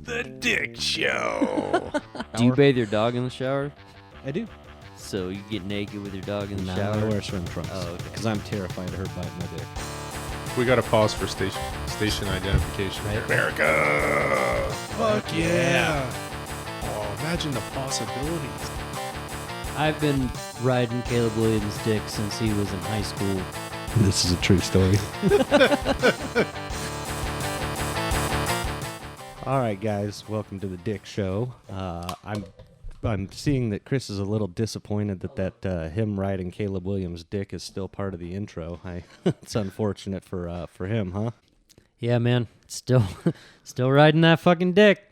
The Dick Show. Do you bathe your dog in the shower? I do. So you get naked with your dog in the I shower? wear swim trunks. Oh, okay. Because I'm terrified of her biting my dick. We got to pause for station identification. Right. America. Fuck yeah. Oh, imagine the possibilities. I've been riding Caleb Williams' dick since he was in high school. This is a true story. All right, guys, welcome to the Dick Show. I'm seeing that Chris is a little disappointed that him riding Caleb Williams' dick is still part of the intro. It's unfortunate for him, huh? Yeah, man. Still riding that fucking dick.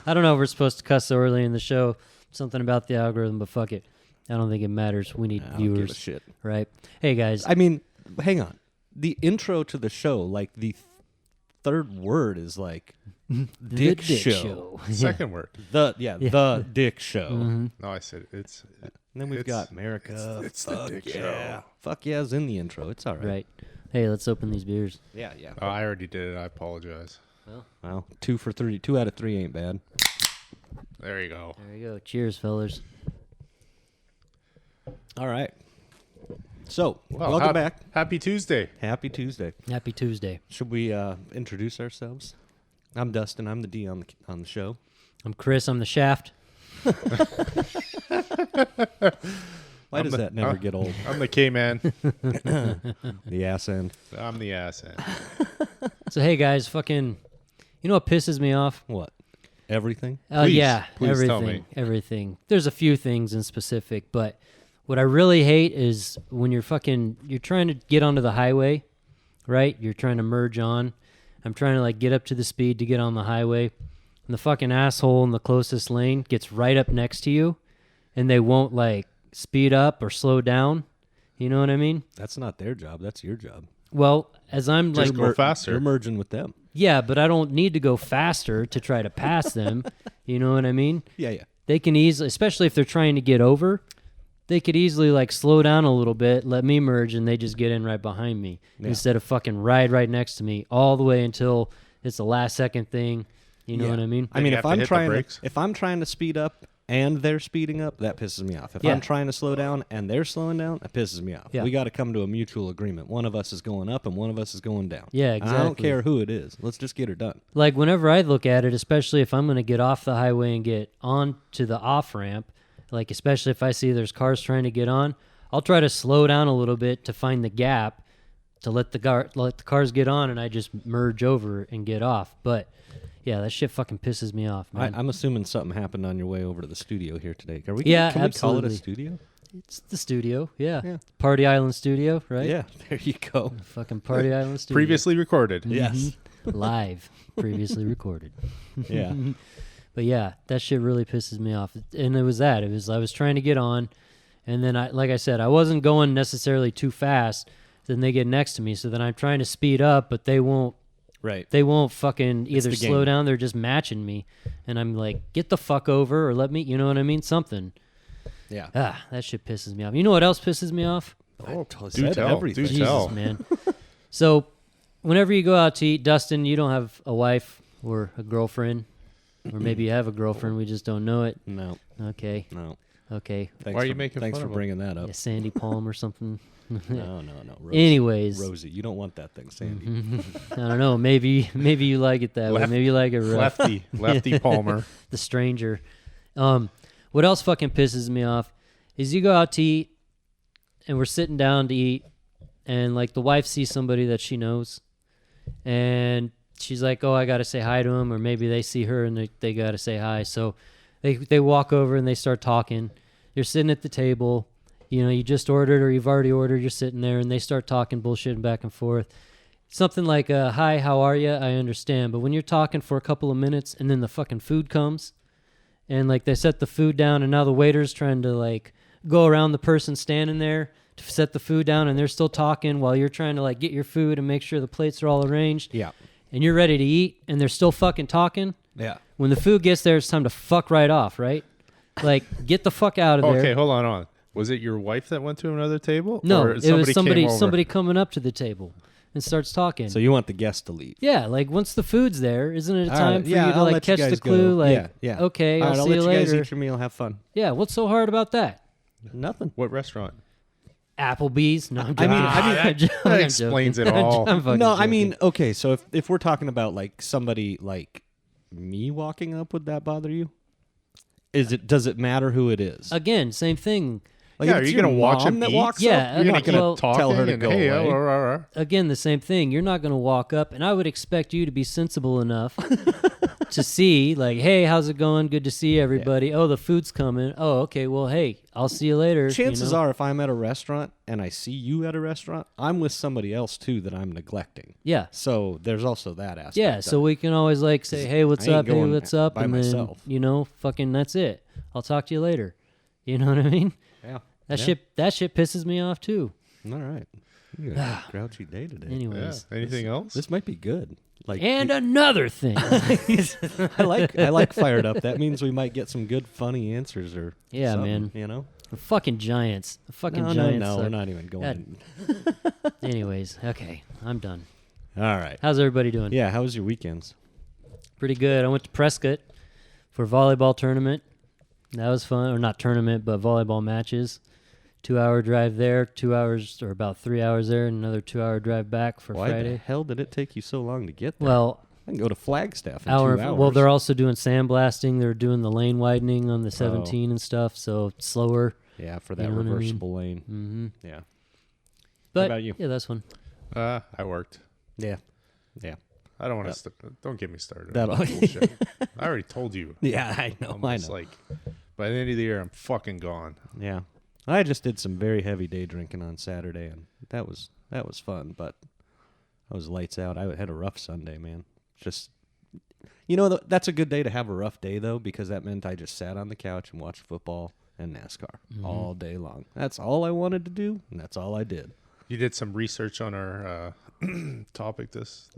I don't know if we're supposed to cuss so early in the show. Something about the algorithm, but fuck it. I don't think it matters. We need I don't viewers. give a shit. Right? Hey, guys. I mean, hang on. The intro to the show, like the third word is like Dick Show. Second word. The Dick Show. Mm-hmm. No, I said it's. And then we've got America. It's the Dick Show. Fuck yeah is in the intro. It's all right. Right. Hey, let's open these beers. Yeah. Oh, I already did it. I apologize. Well, 2 for 3. 2 out of 3 ain't bad. There you go. There you go. Cheers, fellas. All right. So, Well, welcome back. Happy Tuesday. Happy Tuesday. Happy Tuesday. Should we introduce ourselves? I'm Dustin. I'm the D on the show. I'm Chris. I'm the shaft. Why does that never get old? I'm the K-man. The ass end. I'm the ass end. So, hey, guys, fucking, you know what pisses me off? What? Everything? Please, Yeah, please everything. tell me. Everything. There's a few things in specific, but what I really hate is when you're trying to get onto the highway, right? You're trying to merge on. I'm trying to, like, get up to the speed to get on the highway, and the fucking asshole in the closest lane gets right up next to you, and they won't, like, speed up or slow down. You know what I mean? That's not their job. That's your job. Well, as I'm Just like, go faster. You're merging with them. yeah, but I don't need to go faster to try to pass them. You know what I mean? Yeah. They can easily, especially if they're trying to get over, they could easily, like, slow down a little bit, let me merge, and they just get in right behind me instead of fucking ride right next to me all the way until it's the last second thing. You know what I mean? I mean, you if have to hit the I'm brakes? trying to speed up and they're speeding up, that pisses me off. If Yeah. I'm trying to slow down and they're slowing down, that pisses me off. Yeah. We got to come to a mutual agreement. One of us is going up and one of us is going down. Yeah, I don't exactly. care who it is. Let's just get her done. Like, whenever I look at it, especially if I'm going to get off the highway and get on to the off-ramp, like, especially if I see there's cars trying to get on, I'll try to slow down a little bit to find the gap to let the cars get on, and I just merge over and get off. But yeah, that shit fucking pisses me off, man. I'm assuming something happened on your way over to the studio here today. Can Yeah, we call it a absolutely. studio? It's the studio, yeah. Yeah. Party Island Studio, right? Yeah, there you go. Fucking Party Island Studio. Previously recorded. Yes. Live, previously recorded. Yeah. But yeah, that shit really pisses me off. And it was I was trying to get on, and then like I said, I wasn't going necessarily too fast. Then they get next to me, so then I'm trying to speed up, but they won't. Right. They won't fucking either the slow game. down. They're just matching me, and I'm like, get the fuck over, or let me. You know what I mean? Something. Yeah. That shit pisses me off. You know what else pisses me off? Oh, totally do said tell. everything. Do Jesus, tell. man. So, whenever you go out to eat, Dustin, you don't have a wife or a girlfriend, or maybe you have a girlfriend, we just don't know it. No. Okay. No. Okay. Thanks Why are you for- making Thanks fun for of him? bringing that up. Yeah, Sandy Palm or something. No. Rosie. Anyways. Rosie, you don't want that thing, Sandy. I don't know. Maybe you like it that way. Maybe you like it rough. Lefty Palmer. The stranger. What else fucking pisses me off is you go out to eat, and we're sitting down to eat, and, like, the wife sees somebody that she knows, and she's like, oh, I got to say hi to him, or maybe they see her and they got to say hi. So they walk over and they start talking. You're sitting at the table. You know, you just ordered or you've already ordered. You're sitting there, and they start talking, bullshitting back and forth. Something like, hi, how are you? I understand. But when you're talking for a couple of minutes and then the fucking food comes, and, like, they set the food down, and now the waiter's trying to, like, go around the person standing there to set the food down, and they're still talking while you're trying to, like, get your food and make sure the plates are all arranged. Yeah. And you're ready to eat, and they're still fucking talking. Yeah. When the food gets there, it's time to fuck right off, right? Like, get the fuck out of there. Okay, hold on. Was it your wife that went to another table? No, Or it was came over? somebody coming up to the table. and starts talking. So you want the guest to leave? Yeah, like once the food's there, isn't it a All time right, for yeah, you to I'll like let you catch the guys clue? go. Like, yeah. okay, All right, I'll I'll see let you you guys later. eat your meal. Have fun. Yeah, what's so hard about that? Nothing. What restaurant? Applebee's? No, I'm I mean, joking. that explains it all. I'm fucking No, I joking. mean, okay. So if we're talking about like somebody like me walking up, would that bother you? Does it matter who it is? Again, same thing. Like, Yeah, if are it's you your gonna watch mom him that eat? walks Yeah, up? You're not gonna well, talking tell her to and, go hey, away. Again, the same thing. You're not going to walk up, and I would expect you to be sensible enough to see, like, hey, how's it going? Good to see everybody. Oh, the food's coming. Oh, okay. Well, hey, I'll see you later. Chances are, if I'm at a restaurant and I see you at a restaurant, I'm with somebody else too that I'm neglecting. Yeah. So there's also that aspect. Yeah, so we can always like say, "Hey, what's I ain't up? Hey, going what's up?" by and myself. then fucking that's it. I'll talk to you later. You know what I mean? Yeah. That Yeah. shit pisses me off too. All right. You got a grouchy day today. Yeah. Anyways, Anything else? This might be good. Like, and another thing. I like fired up. That means we might get some good, funny answers or Yeah, something, man. You know. The fucking Giants. The fucking No, Giants. we're suck. not even going. Anyways, okay, I'm done. All right. How's everybody doing? Yeah. How was your weekends? Pretty good. I went to Prescott for a volleyball tournament. That was fun. Or not tournament, but volleyball matches. 2-hour drive there, 2 hours or about 3 hours there, and another 2-hour drive back for Why the Friday. hell did it take you so long to get there? Well, I can go to Flagstaff in hour. 2 hours. Well, they're also doing sandblasting. They're doing the lane widening on the 17 and stuff, so it's slower. Yeah, for You that know what I mean? reversible lane. Mm-hmm. Yeah. But about you? yeah, that's fun. I worked. Yeah. Yeah. I don't want to. Don't get me started. on That'll- that bullshit. I already told you. Yeah, I know. I'm I just know. like, by the end of the year, I'm fucking gone. Yeah. I just did some very heavy day drinking on Saturday, and that was fun, but I was lights out. I had a rough Sunday, man. Just, that's a good day to have a rough day, though, because that meant I just sat on the couch and watched football and NASCAR all day long. That's all I wanted to do, and that's all I did. You did some research on our topic this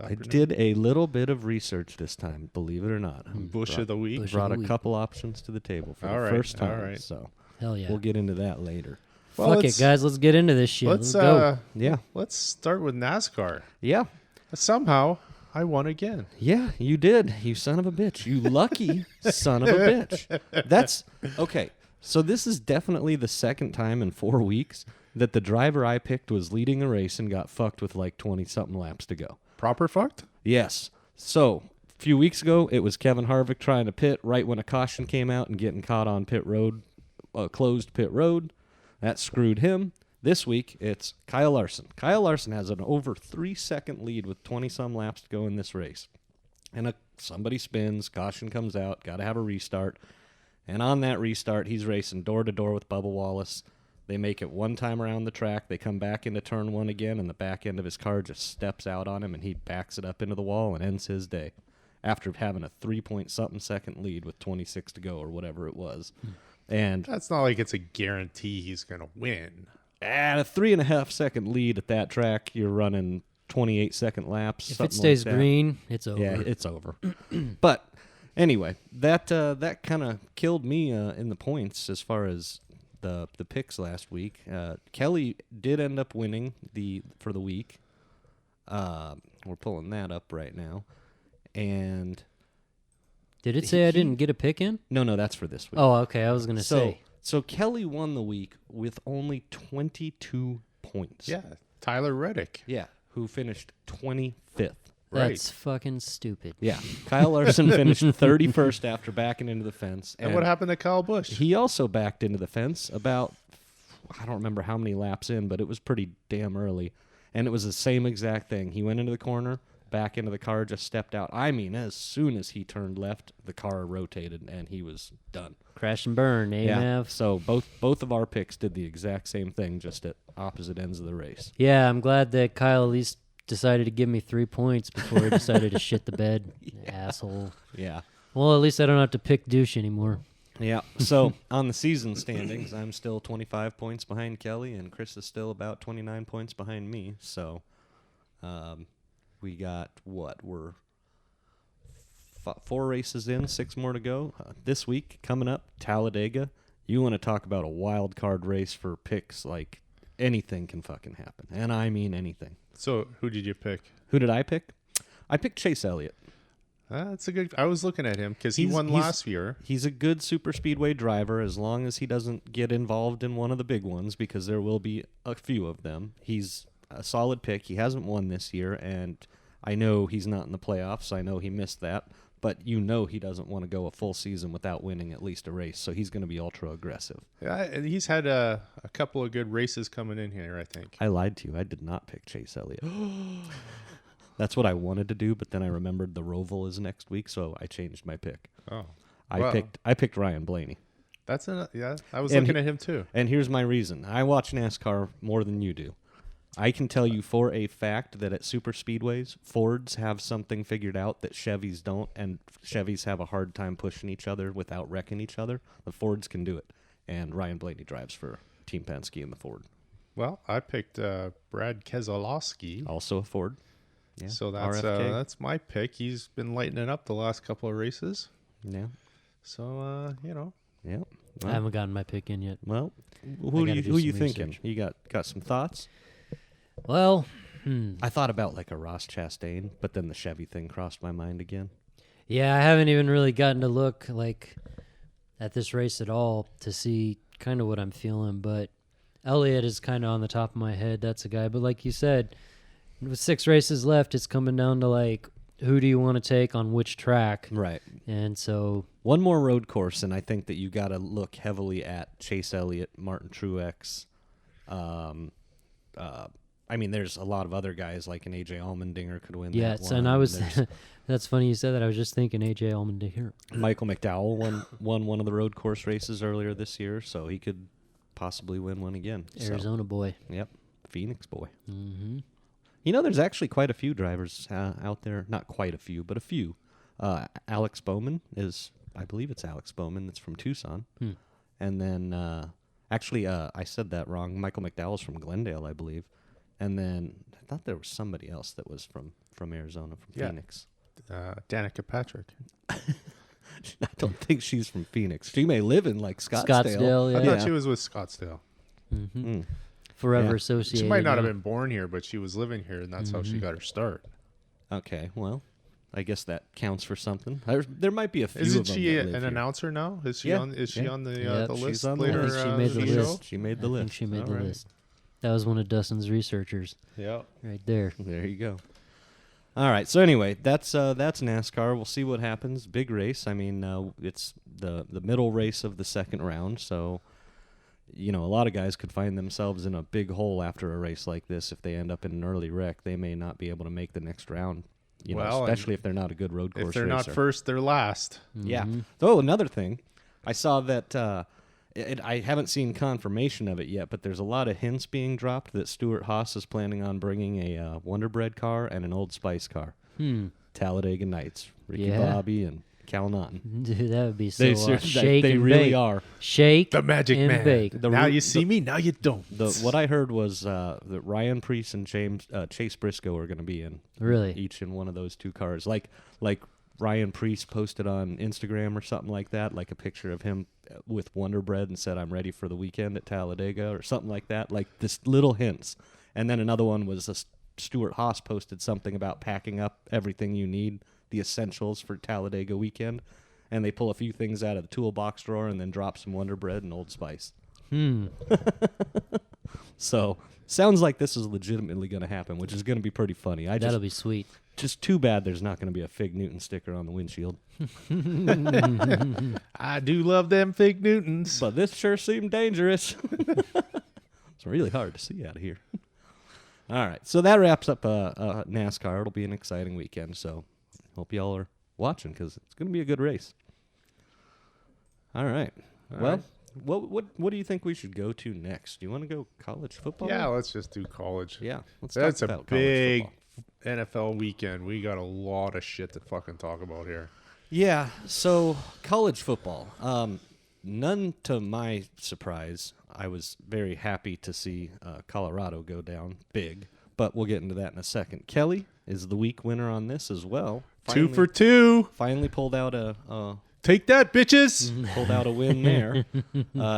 I afternoon. did a little bit of research this time, believe it or not. Bush of the week. Bush. Brought of a the week. couple options to the table for All the right, first time, all right. so Hell yeah. we'll get into that later. Well, Fuck it, let's- guys. Let's get into this shit. Let's go. Yeah, let's start with NASCAR. yeah. Somehow I won again. Yeah, you did. You son of a bitch. You lucky son of a bitch. That's okay. So this is definitely the second time in 4 weeks that the driver I picked was leading a race and got fucked with like 20-something laps to go. Proper fucked? Yes. So a few weeks ago, it was Kevin Harvick trying to pit right when a caution came out and getting caught on pit road, closed pit road. That screwed him. This week, it's Kyle Larson. Kyle Larson has an over 3-second lead with 20-some laps to go in this race. And somebody spins, caution comes out, got to have a restart. And on that restart, he's racing door-to-door with Bubba Wallace. They make it one time around the track. They come back into turn one again, and the back end of his car just steps out on him, and he backs it up into the wall and ends his day after having a 3-point-something second lead with 26 to go or whatever it was. And That's not like it's a guarantee he's going to win. at a 3.5-second lead at that track, you're running 28-second laps. If something it stays like that. green, it's over. Yeah, it's over. But anyway, that kind of killed me in the points as far as the picks last week. Kelly did end up winning for the week. We're pulling that up right now, and Did it say I didn't get a pick in? no, that's for this week. Oh, okay. I was gonna say. So Kelly won the week with only 22 points. Yeah. Tyler Reddick. Yeah, who finished 25th. Right. That's fucking stupid. Yeah, Kyle Larson finished 31st after backing into the fence. And what happened to Kyle Busch? He also backed into the fence about, I don't remember how many laps in, but it was pretty damn early. And it was the same exact thing. He went into the corner, back into the car, just stepped out. I mean, as soon as he turned left, the car rotated, and he was done. Crash and burn, Nav. So both of our picks did the exact same thing, just at opposite ends of the race. Yeah, I'm glad that Kyle at least decided to give me 3 points before he decided to shit the bed. Asshole. Yeah. Well, at least I don't have to pick douche anymore. Yeah. So on the season standings, I'm still 25 points behind Kelly, and Chris is still about 29 points behind me. So we got what? We're 4 races in, 6 more to go. This week coming up, Talladega. You want to talk about a wild card race for picks? Like anything can fucking happen, and I mean anything. So who did you pick? Who did I pick? I picked Chase Elliott. That's a good. I was looking at him because he won last year. He's a good super speedway driver as long as he doesn't get involved in one of the big ones, because there will be a few of them. He's a solid pick. He hasn't won this year, and I know he's not in the playoffs. I know he missed that, but he doesn't want to go a full season without winning at least a race, so he's going to be ultra aggressive. Yeah, he's had a couple of good races coming in here, I think. I lied to you. I did not pick Chase Elliott. That's what I wanted to do, but then I remembered the Roval is next week, so I changed my pick. Oh, I picked Ryan Blaney. I was looking at him too. And here's my reason. I watch NASCAR more than you do. I can tell you for a fact that at super speedways, Fords have something figured out that Chevys don't, and Chevys have a hard time pushing each other without wrecking each other. The Fords can do it, and Ryan Blaney drives for Team Penske in the Ford. Well, I picked Brad Keselowski. Also a Ford. Yeah, so that's my pick. He's been lighting it up the last couple of races. Yeah. So Yeah. I Well, haven't gotten my pick in yet. Well, who you some thinking? research. You got some thoughts? Well, I thought about like a Ross Chastain, but then the Chevy thing crossed my mind again. yeah, I haven't even really gotten to look like at this race at all to see kind of what I'm feeling, but Elliott is kind of on the top of my head. That's a guy, but like you said, with 6 races left, it's coming down to like who do you want to take on which track, Right. and so One more road course, and I think that you got to look heavily at Chase Elliott, Martin Truex. I mean, there's a lot of other guys like an AJ Allmendinger could win. yeah. that So, one. and I was There's that's funny you said that. I was just thinking AJ Allmendinger. Michael McDowell won one of the road course races earlier this year, so he could possibly win one again. So, Arizona boy. yep, Phoenix boy. Mm-hmm. You know, there's actually quite a few drivers out there. Not quite a few, but a few. Alex Bowman is, I believe it's Alex Bowman. That's from Tucson. And then, actually, I said that wrong. Michael McDowell's from Glendale, I believe. And then I thought there was somebody else that was from Arizona, from Phoenix. Danica Patrick. I don't think she's from Phoenix. She may live in like Scottsdale. Scottsdale, yeah. I thought she was with Scottsdale. Mm-hmm. Forever Yeah. associated. She might not have yeah. been born here, but she was living here, and that's how she got her start. Okay, well, I guess that counts for something. There might be a few Isn't of them she that an live here. announcer now? Is she Yeah, on? Is she yeah. on the Yep. the She's list on the later? list. I think she made the in list. She made the I think list. she made the Alright. list. That was one of Dustin's researchers Yeah. right there. There you go. All right. So anyway, that's NASCAR. We'll see what happens. Big race. I mean, it's the middle race of the second round. So, you know, a lot of guys could find themselves in a big hole after a race like this. If they end up in an early wreck, they may not be able to make the next round. You know, Well, especially if they're not a good road course If they're racer. not first, they're last. Yeah. Oh, another thing, I saw that. I haven't seen confirmation of it yet, but there's a lot of hints being dropped that Stuart Haas is planning on bringing a Wonder Bread car and an Old Spice car. Talladega Nights, Ricky Yeah. Bobby and Cal Naughton. Dude, that would be so They shake and really bake. are. Shake The Magic and Man. bake. Now you see me, now you don't. What I heard was that Ryan Preece and Chase Briscoe are going to be in Really? each in one of those two cars. Like Ryan Preece posted on Instagram or something like that, like a picture of him with Wonder Bread and said, "I'm ready for the weekend at Talladega," or something like that. Like this little hints. And then another one was Stuart Haas posted something about packing up everything you need, the essentials for Talladega weekend. And they pull a few things out of the toolbox drawer and then drop some Wonder Bread and Old Spice. So sounds like this is legitimately going to happen, which is going to be pretty funny. That'll be sweet. Just too bad there's not going to be a Fig Newton sticker on the windshield. I do love them Fig Newtons. But this sure seemed dangerous. It's really hard to see out of here. All right, so that wraps up NASCAR. It'll be an exciting weekend, so hope y'all are watching because it's going to be a good race. All right. Well, what do you think we should go to next? Do you want to go college football? Yeah, let's just do college. Yeah. Let's That's talk a about college big football. NFL weekend. We got a lot of shit to fucking talk about here. Yeah, so college football. None to my surprise. I was very happy to see Colorado go down big, but we'll get into that in a second. Kelly is the week winner on this as well. Two for two. Finally pulled out a Take that, bitches. Pulled out a win there.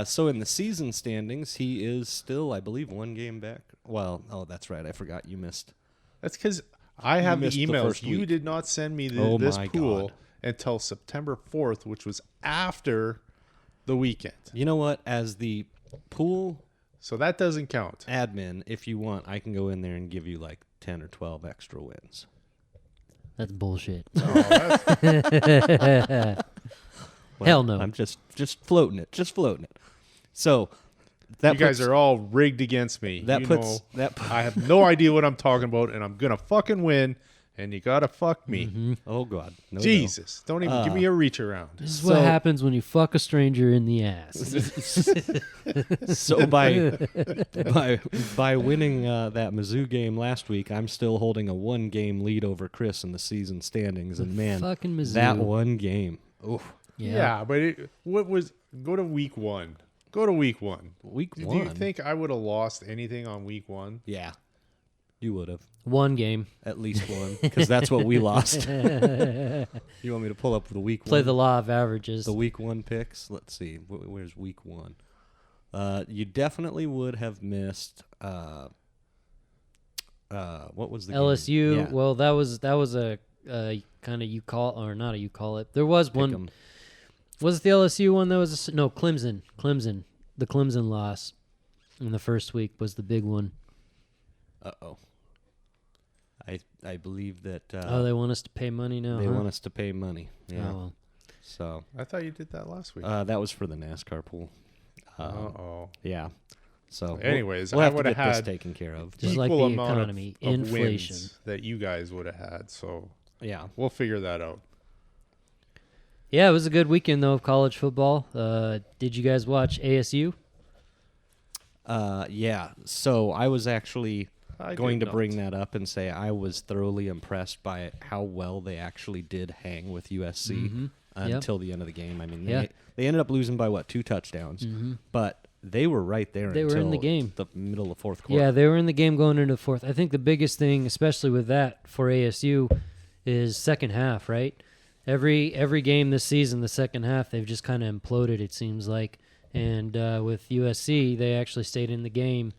So in the season standings, he is still, I believe, 1 game back. Well, that's right. I forgot you missed. That's because I have the missed the emails. first You week. did not send me Oh this my pool God. until September 4th, which was after the weekend. You know what? As the pool So that doesn't count. admin, if you want, I can go in there and give you like 10 or 12 extra wins. That's bullshit. Oh, that's, Hell no. I'm just floating it. Just floating it. So that you guys are all rigged against me. that You puts know, that I have no idea what I'm talking about, and I'm going to fucking win, and you got to fuck me. Oh God. No, Jesus. Don't even give me a reach around. This is what So- happens when you fuck a stranger in the ass. no. So by winning that Mizzou game last week, I'm still holding a 1-game lead over Chris in the season standings, and man, Fucking Mizzou. that one game. Oof. Yeah. But go to week 1. Go to week 1. Week Do 1. you think I would have lost anything on week 1? Yeah. You would have. 1 game. At least one, because that's what we lost. You want me to pull up the week Play one? the law of averages. The week 1 picks. Let's see. Where's week 1? You definitely would have missed. What was the LSU. Game? Yeah. Well, that was a kind of you call or not a you call it. There was one. Pick 'em. Was it the LSU one that was no Clemson? Clemson. The Clemson loss in the first week was the big one. Uh-oh. I believe that They want us to pay money now. they huh? want us to pay money. Yeah. Oh, well. So I thought you did that last week. that was for the NASCAR pool. Uh-oh. Yeah. So Anyways, we'll I have to would have get this had taken care of. Just But, like equal the amount economy, of inflation. wins that you guys would have had. So yeah. we'll figure that out. Yeah, it was a good weekend though of college football. Did you guys watch ASU? Yeah. So I was actually I going did to not. bring that up and say I was thoroughly impressed by how well they actually did hang with USC until the end of the game. I mean, they ended up losing by 2 touchdowns, but they were right there. They were in until the game. the middle of fourth quarter. Yeah, they were in the game going into the fourth. I think the biggest thing, especially with that for ASU, is second half, right? Every game this season, the second half, they've just kind of imploded, it seems like. And with USC, they actually stayed in the game.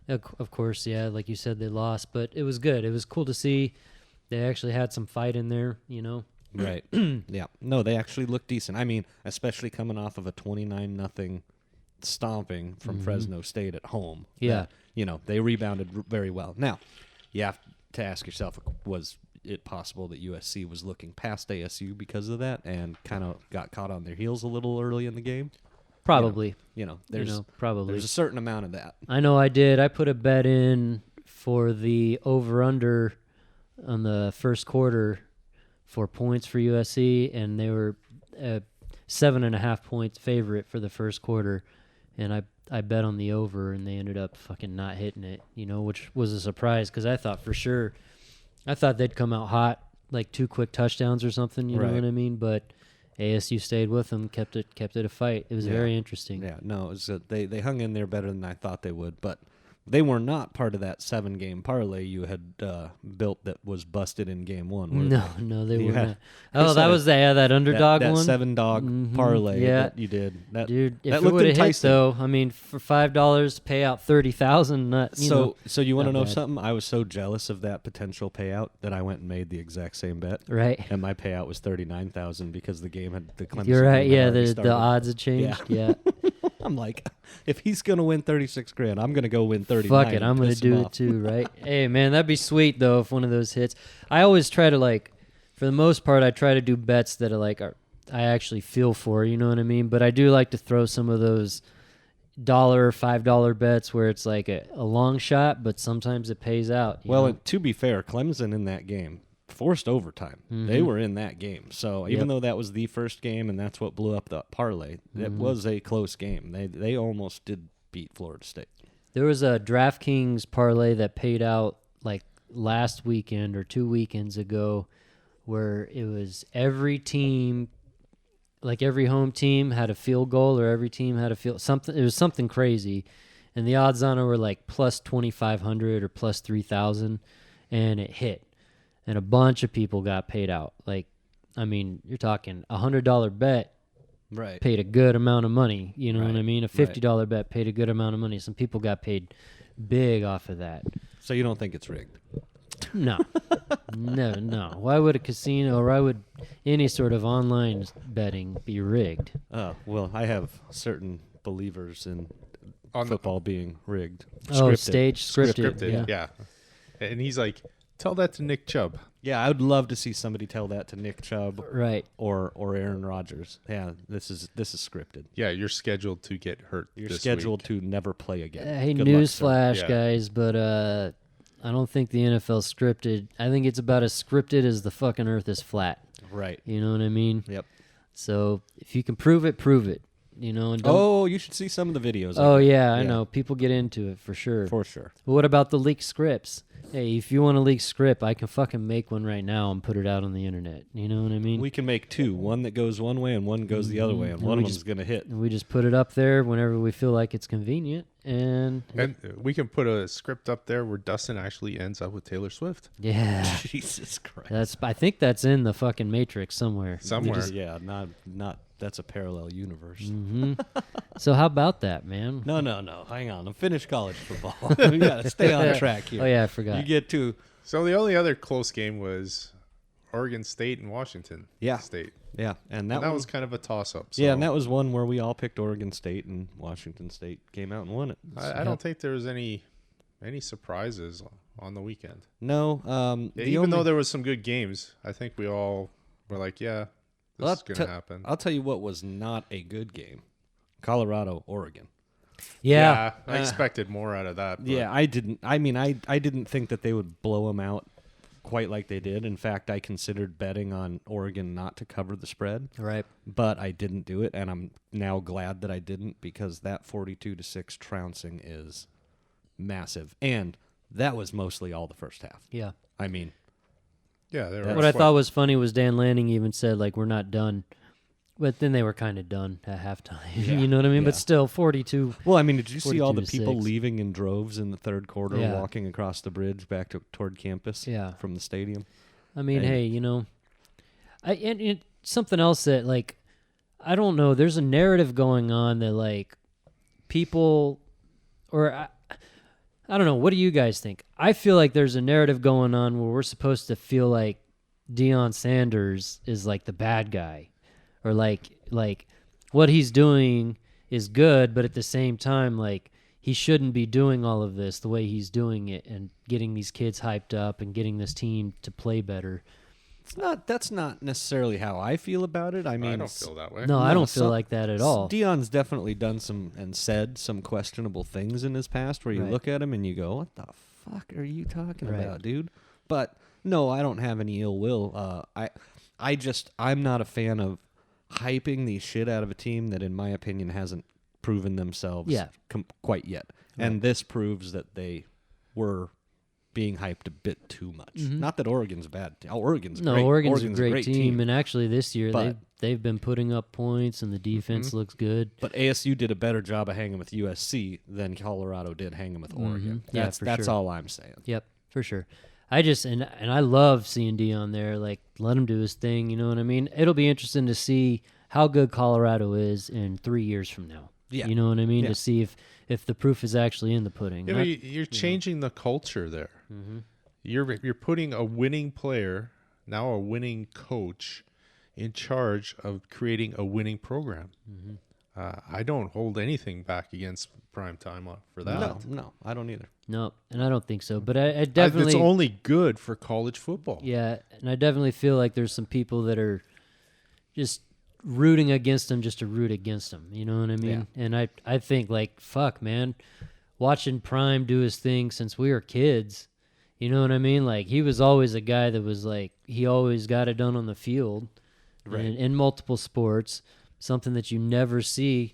Of course, yeah, like you said, they lost, but it was good. It was cool to see. They actually had some fight in there, you know. Right. Yeah. No, they actually looked decent. I mean, especially coming off of a 29-0 stomping from Fresno State at home. Yeah. That, they rebounded very well. Now, you have to ask yourself, was it possible that USC was looking past ASU because of that and kind of got caught on their heels a little early in the game? Probably. There's probably. there's a certain amount of that. I know I did. I put a bet in for the over-under on the first quarter for points for USC, and they were 7.5 points favorite for the first quarter, and I bet on the over, and they ended up fucking not hitting it, which was a surprise because I thought they'd come out hot, like 2 quick touchdowns or something, you know Right. what I mean? But ASU stayed with them, kept it a fight. It was very interesting. Yeah, no, it was, they hung in there better than I thought they would, but they were not part of that 7-game parlay you had built that was busted in game 1. Were No, they You were had- not. Oh, Chris that had was that underdog that one? 7-dog parlay Yeah. that you did. That, Dude, if that it looked would have hit, enticing. though, I mean, for $5 to pay out $30,000, So you want to not know bad. something? I was so jealous of that potential payout that I went and made the exact same bet, right? and my payout was $39,000 because the Clemson. You're right. game had Yeah, already the started. odds had changed. Yeah. I'm like, if he's gonna win $36,000, I'm gonna go win 39. Fuck it, and I'm gonna piss him do it off. too, right? Hey, man, that'd be sweet though if one of those hits. I always try to for the most part, I try to do bets that I actually feel for. You know what I mean? But I do like to throw some of those $5 bets where it's like a long shot, but sometimes it pays out. you Well, know? and to be fair, Clemson in that game forced overtime. They were in that game. So even though that was the first game and that's what blew up the parlay, it was a close game. They almost did beat Florida State. There was a DraftKings parlay that paid out like last weekend or 2 weekends ago where it was every team, like every home team had a field goal or every team had a field something. It was something crazy. And the odds on it were like plus 2,500 or plus 3,000, and it hit. And a bunch of people got paid out. Like I mean, you're talking $100 bet Right. paid a good amount of money. You know what I Right. mean? A $50 bet paid a good amount of money. Some people got paid big off of that. So you don't think it's rigged? No, no. Why would a casino or why would any sort of online betting be rigged? Oh, well, I have certain believers in On the- football being rigged. Oh, Scripted. stage scripted. Scripted, Yeah. yeah. And he's like, tell that to Nick Chubb. Yeah, I would love to see somebody tell that to Nick Chubb Right. or Aaron Rodgers. Yeah, this is scripted. Yeah, you're scheduled to get hurt. You're this scheduled week. to never play again. Hey, Good luck, sir. newsflash, Yeah. guys, but I don't think the NFL's scripted. I think it's about as scripted as the fucking earth is flat. Right. You know what I mean? Yep. So if you can prove it, prove it. You know, and don't, Oh, you should see some of the videos. oh of it. yeah, I know. People get into it for sure. For sure. But what about the leaked scripts? Hey, if you want a leaked script, I can fucking make one right now and put it out on the internet. You know what I mean? We can make two, one that goes one way and one goes the other way, and And one we of them's just- going to hit. And we just put it up there whenever we feel like it's convenient. And And we can put a script up there where Dustin actually ends up with Taylor Swift. yeah, Jesus Christ. I think that's in the fucking Matrix somewhere. Somewhere. Yeah, not that's a parallel universe. Hmm. So how about that, man? No. Hang on. I'm finished college football. We got to stay on track here. Oh yeah, I forgot. You get to So the only other close game was Oregon State and Washington Yeah. State. yeah, and that, And that one- was kind of a toss-up. So yeah, and that was one where we all picked Oregon State, and Washington State came out and won it. I don't think there was any surprises on the weekend. No, Yeah, even though there was some good games, I think we all were like, yeah, this Well, is going to happen. I'll tell you what was not a good game: Colorado, Oregon. Yeah. I expected more out of that. But Yeah, I didn't. I mean, I didn't think that they would blow them out quite like they did. In fact, I considered betting on Oregon not to cover the spread, Right. but I didn't do it, and I'm now glad that I didn't because that 42-6 trouncing is massive, and that was mostly all the first half. Yeah. I mean, yeah. They were That's What I thought was funny was Dan Lanning even said like we're not done, but then they were kind of done at halftime. Yeah. You know what I mean? Yeah. But still, 42. well, I mean, did you see all the 42-6. people leaving in droves in the third quarter, Yeah. walking across the bridge back toward campus Yeah. from the stadium? I mean, And- hey, you know, and something else that like I don't know. There's a narrative going on that like people, or I don't know. What do you guys think? I feel like there's a narrative going on where we're supposed to feel like Deion Sanders is like the bad guy, or like what he's doing is good, but at the same time, like he shouldn't be doing all of this the way he's doing it and getting these kids hyped up and getting this team to play better. That's not necessarily how I feel about it. I mean, I don't feel that way. No, I No, don't feel some- like that at all. Dion's definitely done some and said some questionable things in his past where you Right. look at him and you go, "What the fuck are you talking Right. about, dude?" But no, I don't have any ill will. I'm not a fan of hyping the shit out of a team that, in my opinion, hasn't proven themselves Yeah. quite yet. And this proves that they were being hyped a bit too much. Not that Oregon's bad. Oregon's No, great. Oregon's a great team, and actually this year But- they've been putting up points, and the defense looks good. But ASU did a better job of hanging with USC than Colorado did hanging with Oregon. Yeah, That's for that's sure. all I'm saying. Yep, for sure. I just and I love seeing Dion there. Like, let him do his thing. You know what I mean? It'll be interesting to see how good Colorado is in 3 years from now. Yeah. You know what I mean? Yeah. To see if the proof is actually in the pudding. Yeah, Not- but you're changing the culture there. You're putting a winning player, now a winning coach, in charge of creating a winning program. I don't hold anything back against prime time for that. No, I don't either. no, and I don't think so. But I definitely It's only good for college football. Yeah, and I definitely feel like there's some people that are just rooting against him just to root against him. You know what I mean? And I think, like, fuck, man, watching Prime do his thing since we were kids, you know what I mean? Like, he was always a guy that was like, he always got it done on the field in multiple sports, something that you never see.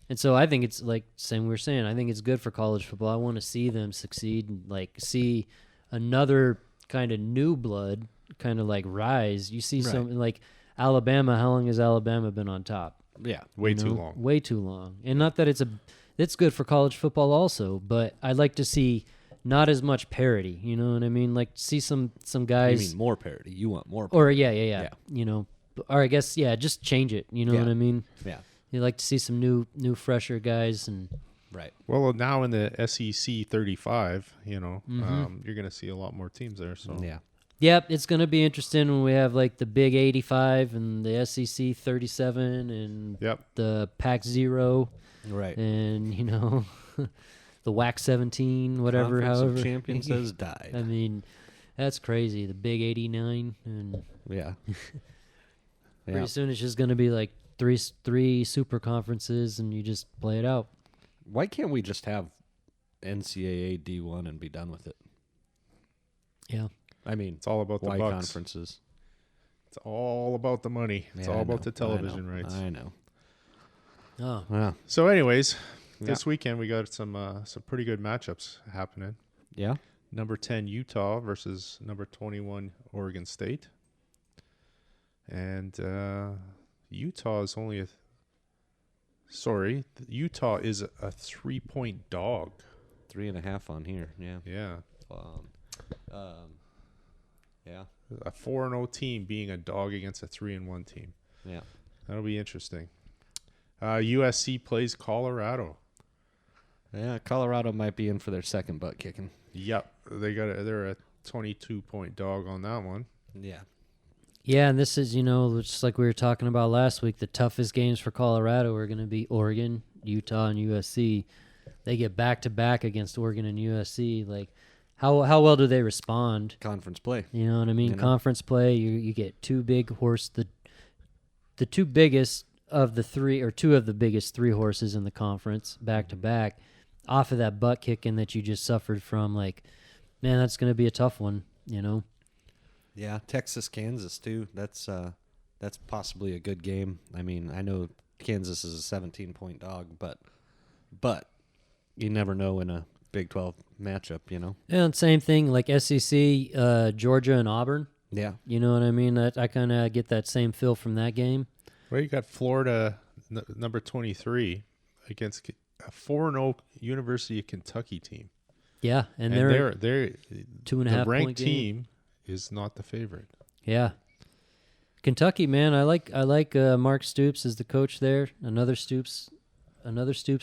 And so I think it's like, same we were saying, I think it's good for college football. I want to see them succeed and like see another kind of new blood kind of like rise. You see something like Alabama. How long has Alabama been on top? Yeah. Way You too know? long. Way too long. And not that it's good for college football also, but I'd like to see not as much parity. You know what I mean? Like see some You guys mean more parity. You want more or parity. yeah. Yeah. You know, or I guess just change it. You know Yeah. what I mean? Yeah. You like to see some new, fresher guys, and Right. Well, now in the SEC 35, you're Mm-hmm. going to see a lot more teams there. So Yeah. yep, it's gonna be interesting when we have like the Big 85 and the SEC 37 and Yep. the Pac 0 Right. and the WAC 17, whatever. Conference of however, Champions has died. I mean, that's crazy. The Big 89, and Yeah. pretty Yeah. soon it's just gonna be like three super conferences, and you just play it out. Why can't we just have NCAA D1 and be done with it? Yeah. I mean, It's all about the why bucks. conferences? It's all about the money. It's Yeah, all I about know, the television rights. I know. Oh, Yeah. So, anyways, Yeah. this weekend we got some pretty good matchups happening. Yeah. Number 10 Utah versus number 21 Oregon State, and Utah is only Utah is a 3-point dog. 3.5 on here. Yeah. Yeah, Yeah. a 4-0 team being a dog against a 3-1 team. Yeah. That'll be interesting. USC plays Colorado. Yeah. Colorado might be in for their second butt kicking. Yep, they're a 22-point dog on that one. Yeah. yeah, and this is just like we were talking about last week. The toughest games for Colorado are going to be Oregon, Utah, and USC. They get back to back against Oregon and USC. Like, how well do they respond? Conference play. You know what I mean? You know. Conference play. You get two big the two biggest of the three, or two of the biggest three horses in the conference back to back, off of that butt kicking that you just suffered from. Like, man, that's going to be a tough one. Yeah. Texas, Kansas too. That's possibly a good game. I mean, I know Kansas is a 17-point dog, but you never know in a Big 12 matchup. And same thing like SEC, Georgia and Auburn. Yeah. You know what I mean? I kind of get that same feel from that game. Well, you got Florida, number 23, against a 4-0 University of Kentucky team. Yeah, and they're 2.5 the ranked point game. team is not the favorite. Yeah, Kentucky, man. I like Mark Stoops as the coach there. Another Stoops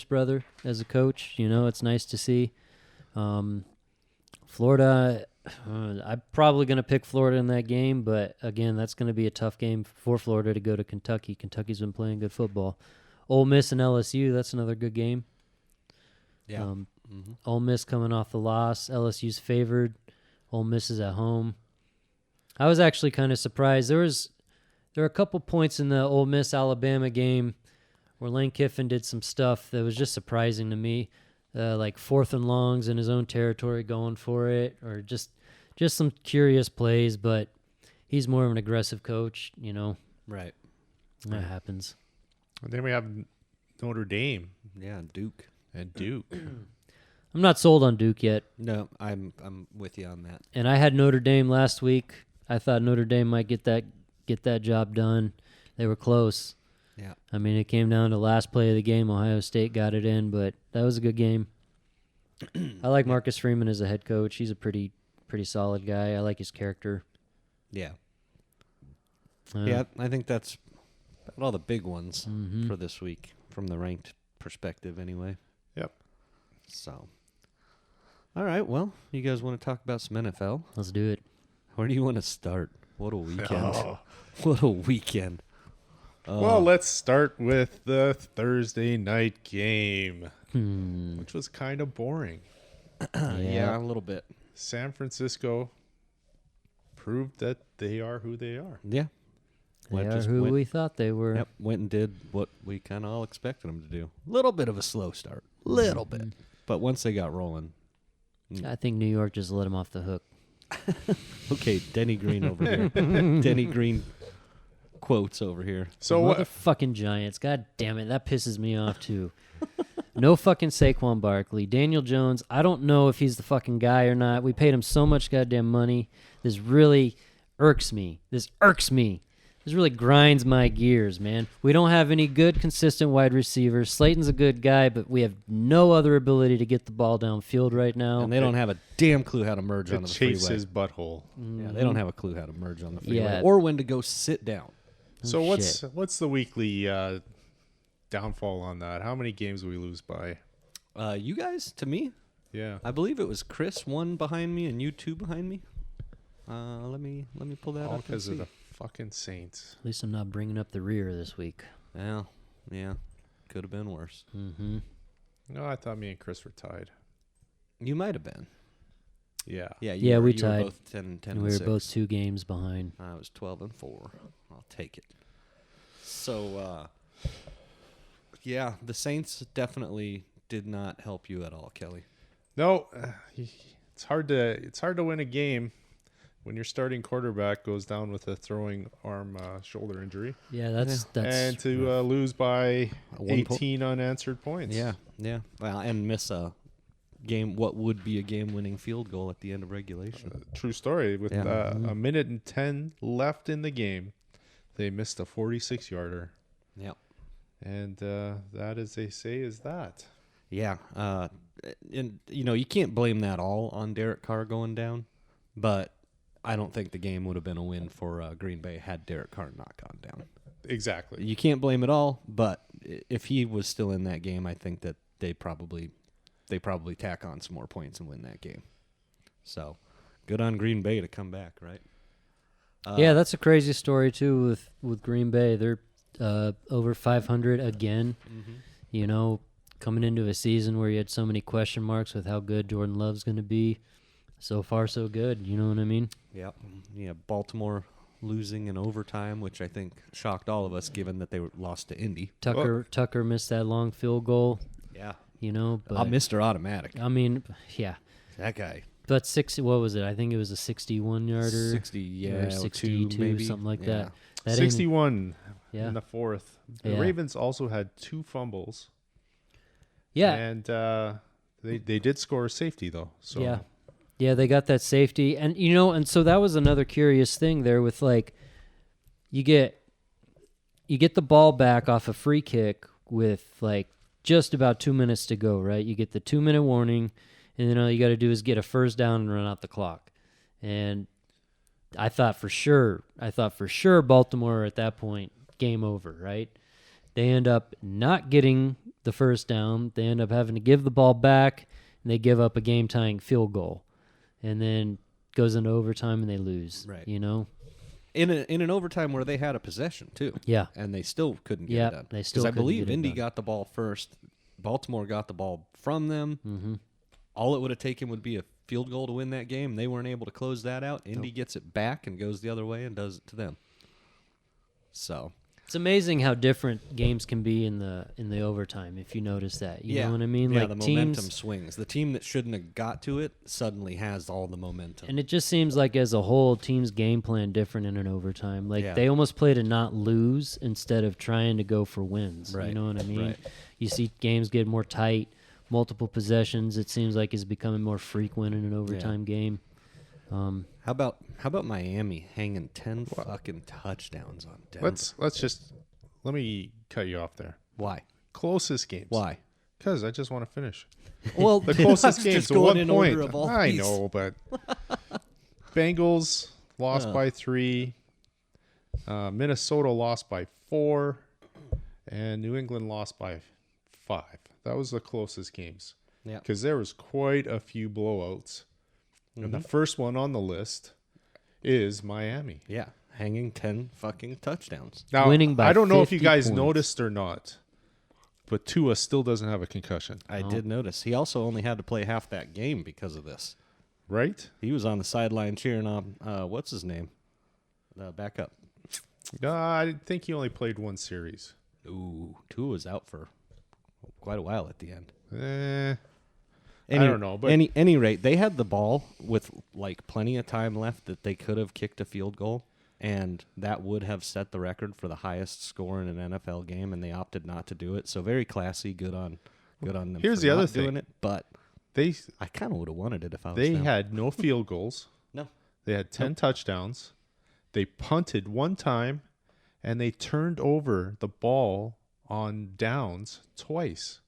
brother as a coach. It's nice to see. Florida, I'm probably going to pick Florida in that game, but again, that's going to be a tough game for Florida to go to Kentucky. Kentucky's been playing good football. Ole Miss and LSU, that's another good game. Yeah. Ole Miss coming off the loss. LSU's favored. Ole Miss is at home. I was actually kind of surprised. There were a couple points in the Ole Miss Alabama game where Lane Kiffin did some stuff that was just surprising to me, like 4th and longs in his own territory, going for it, or just some curious plays. But he's more of an aggressive coach, Right. That happens. And then we have Notre Dame Yeah. Duke. and Duke. I'm not sold on Duke yet, No, I'm with you on that. and I had Notre Dame last week. I thought Notre Dame might get that job done. They were close. Yeah. I mean, it came down to last play of the game. Ohio State got it in, but that was a good game. I like Marcus Freeman as a head coach. He's a pretty solid guy. I like his character. Yeah. Uh, Yeah, I think that's about all the big ones Mhm. for this week from the ranked perspective anyway. Yep. So, all right, well, you guys want to talk about some NFL? Let's do it. Where do you want to start? What a weekend. Oh. What a weekend. Well, let's start with the Thursday night game, which was kind of boring. Yeah, a little bit. San Francisco proved that they are who they are. Yeah. They are who we thought they were. Yep, went and did what we kind of all expected them to do. Little bit of a slow start. Little bit. But once they got rolling. I think New York just let him off the hook. Okay, Denny Green over here. Denny Green quotes over here. So The what? motherfucking Giants. God damn it. That pisses me off, too. No fucking Saquon Barkley. Daniel Jones, I don't know if he's the fucking guy or not. We paid him so much goddamn money. This really irks me. This really grinds my gears, man. We don't have any good, consistent wide receivers. Slayton's a good guy, but we have no other ability to get the ball downfield right now. And they don't have a damn clue how to merge onto the Chase freeway. his butthole. Yeah, they don't have a clue how to merge on the freeway Yeah. or when to go sit down. So shit. what's the weekly downfall on that? How many games do we lose by? You guys, to me, Yeah. I believe it was Chris 1 behind me and you 2 behind me. Let me pull that All up and because see. of the fucking Saints. At least I'm not bringing up the rear this week. Well, yeah, could have been worse. Mm-hmm. No, I thought me and Chris were tied. You might have been. Yeah. Yeah, Yeah, we you tied. were both 10 And and we were 6. both 2 games behind. I was 12 and 4. I'll take it. So, yeah, the Saints definitely did not help you at all, Kelly. No, it's hard to win a game when your starting quarterback goes down with a throwing arm shoulder injury, Yeah, that's and to lose by 1 point. 18 unanswered points. Yeah. Well, and miss a game, what would be a game-winning field goal at the end of regulation. True story. With Yeah. a minute and 10 left in the game, they missed a 46-yarder. Yep. And that, as they say, is that. Yeah. And, you can't blame that all on Derek Carr going down, but I don't think the game would have been a win for Green Bay had Derek Carr not gone down. Exactly. You can't blame it all, but if he was still in that game, I think that they probably tack on some more points and win that game. So, good on Green Bay to come back, right? yeah, that's a crazy story too with Green Bay. They're over 500 again. Mm-hmm. Coming into a season where you had so many question marks with how good Jordan Love's going to be. So far, so good. You know what I mean? Yep. Yeah, Baltimore losing in overtime, which I think shocked all of us, given that they lost to Indy. Tucker missed that long field goal. Yeah. But Mr. Automatic. I mean, yeah. That guy. But 60, what was it? I think it was a 61-yarder. 60, yeah, or 62, maybe. something like Yeah. that. That ain't- 61 Yeah. in the fourth. The Yeah. Ravens also had 2 fumbles. Yeah. And they did score a safety, though. So Yeah. Yeah, they got that safety. And, and so that was another curious thing there with, like, you get the ball back off a free kick with, like, just about 2 minutes to go, right? You get the 2-minute warning, and then all you got to do is get a first down and run out the clock. And I thought for sure Baltimore at that point, game over, right? They end up not getting the first down. They end up having to give the ball back, and they give up a game-tying field goal. And then goes into overtime, and they lose, Right. In In an overtime where they had a possession, too. Yeah. And they still couldn't get Yep, it done. they still Because I couldn't believe get it Indy done. got the ball first. Baltimore got the ball from them. Mm-hmm. All it would have taken would be a field goal to win that game. They weren't able to close that out. Indy gets it back and goes the other way and does it to them. So It's amazing how different games can be in the overtime, if you notice that. You know what I mean? Yeah, Like the momentum swings. The team that shouldn't have got to it suddenly has all the momentum. And it just seems like as a whole, teams' game plan different in an overtime. Like Yeah. they almost play to not lose instead of trying to go for wins. Right, You know what I mean? right. You see games get more tight, multiple possessions. It seems like is becoming more frequent in an overtime game. How about Miami hanging 10 fucking touchdowns on Denver? Let me cut you off there. Why? Closest games. Why? Because I just want to finish. Well, The closest games. just So going what in point? order of all I these. know, but Bengals lost by 3. Minnesota lost by 4. And New England lost by 5. That was the closest games. Yeah. Because there was quite a few blowouts. And the first one on the list is Miami. Yeah, hanging 10 fucking touchdowns. Now, Winning by I don't know if you 50 guys points. noticed or not, but Tua still doesn't have a concussion, I did notice. He also only had to play half that game because of this. right? He was on the sideline cheering on, what's his name? Backup. I think he only played 1 series. Ooh, Tua was out for quite a while at the end. I don't know, but any rate, they had the ball with like plenty of time left that they could have kicked a field goal, and that would have set the record for the highest score in an NFL game, and they opted not to do it. So very classy, good on them. Here's for the other not doing thing. it, but they I kind of would have wanted it if I was they them. had no field goals. No. They had 10 touchdowns. They punted 1 time, and they turned over the ball on downs twice.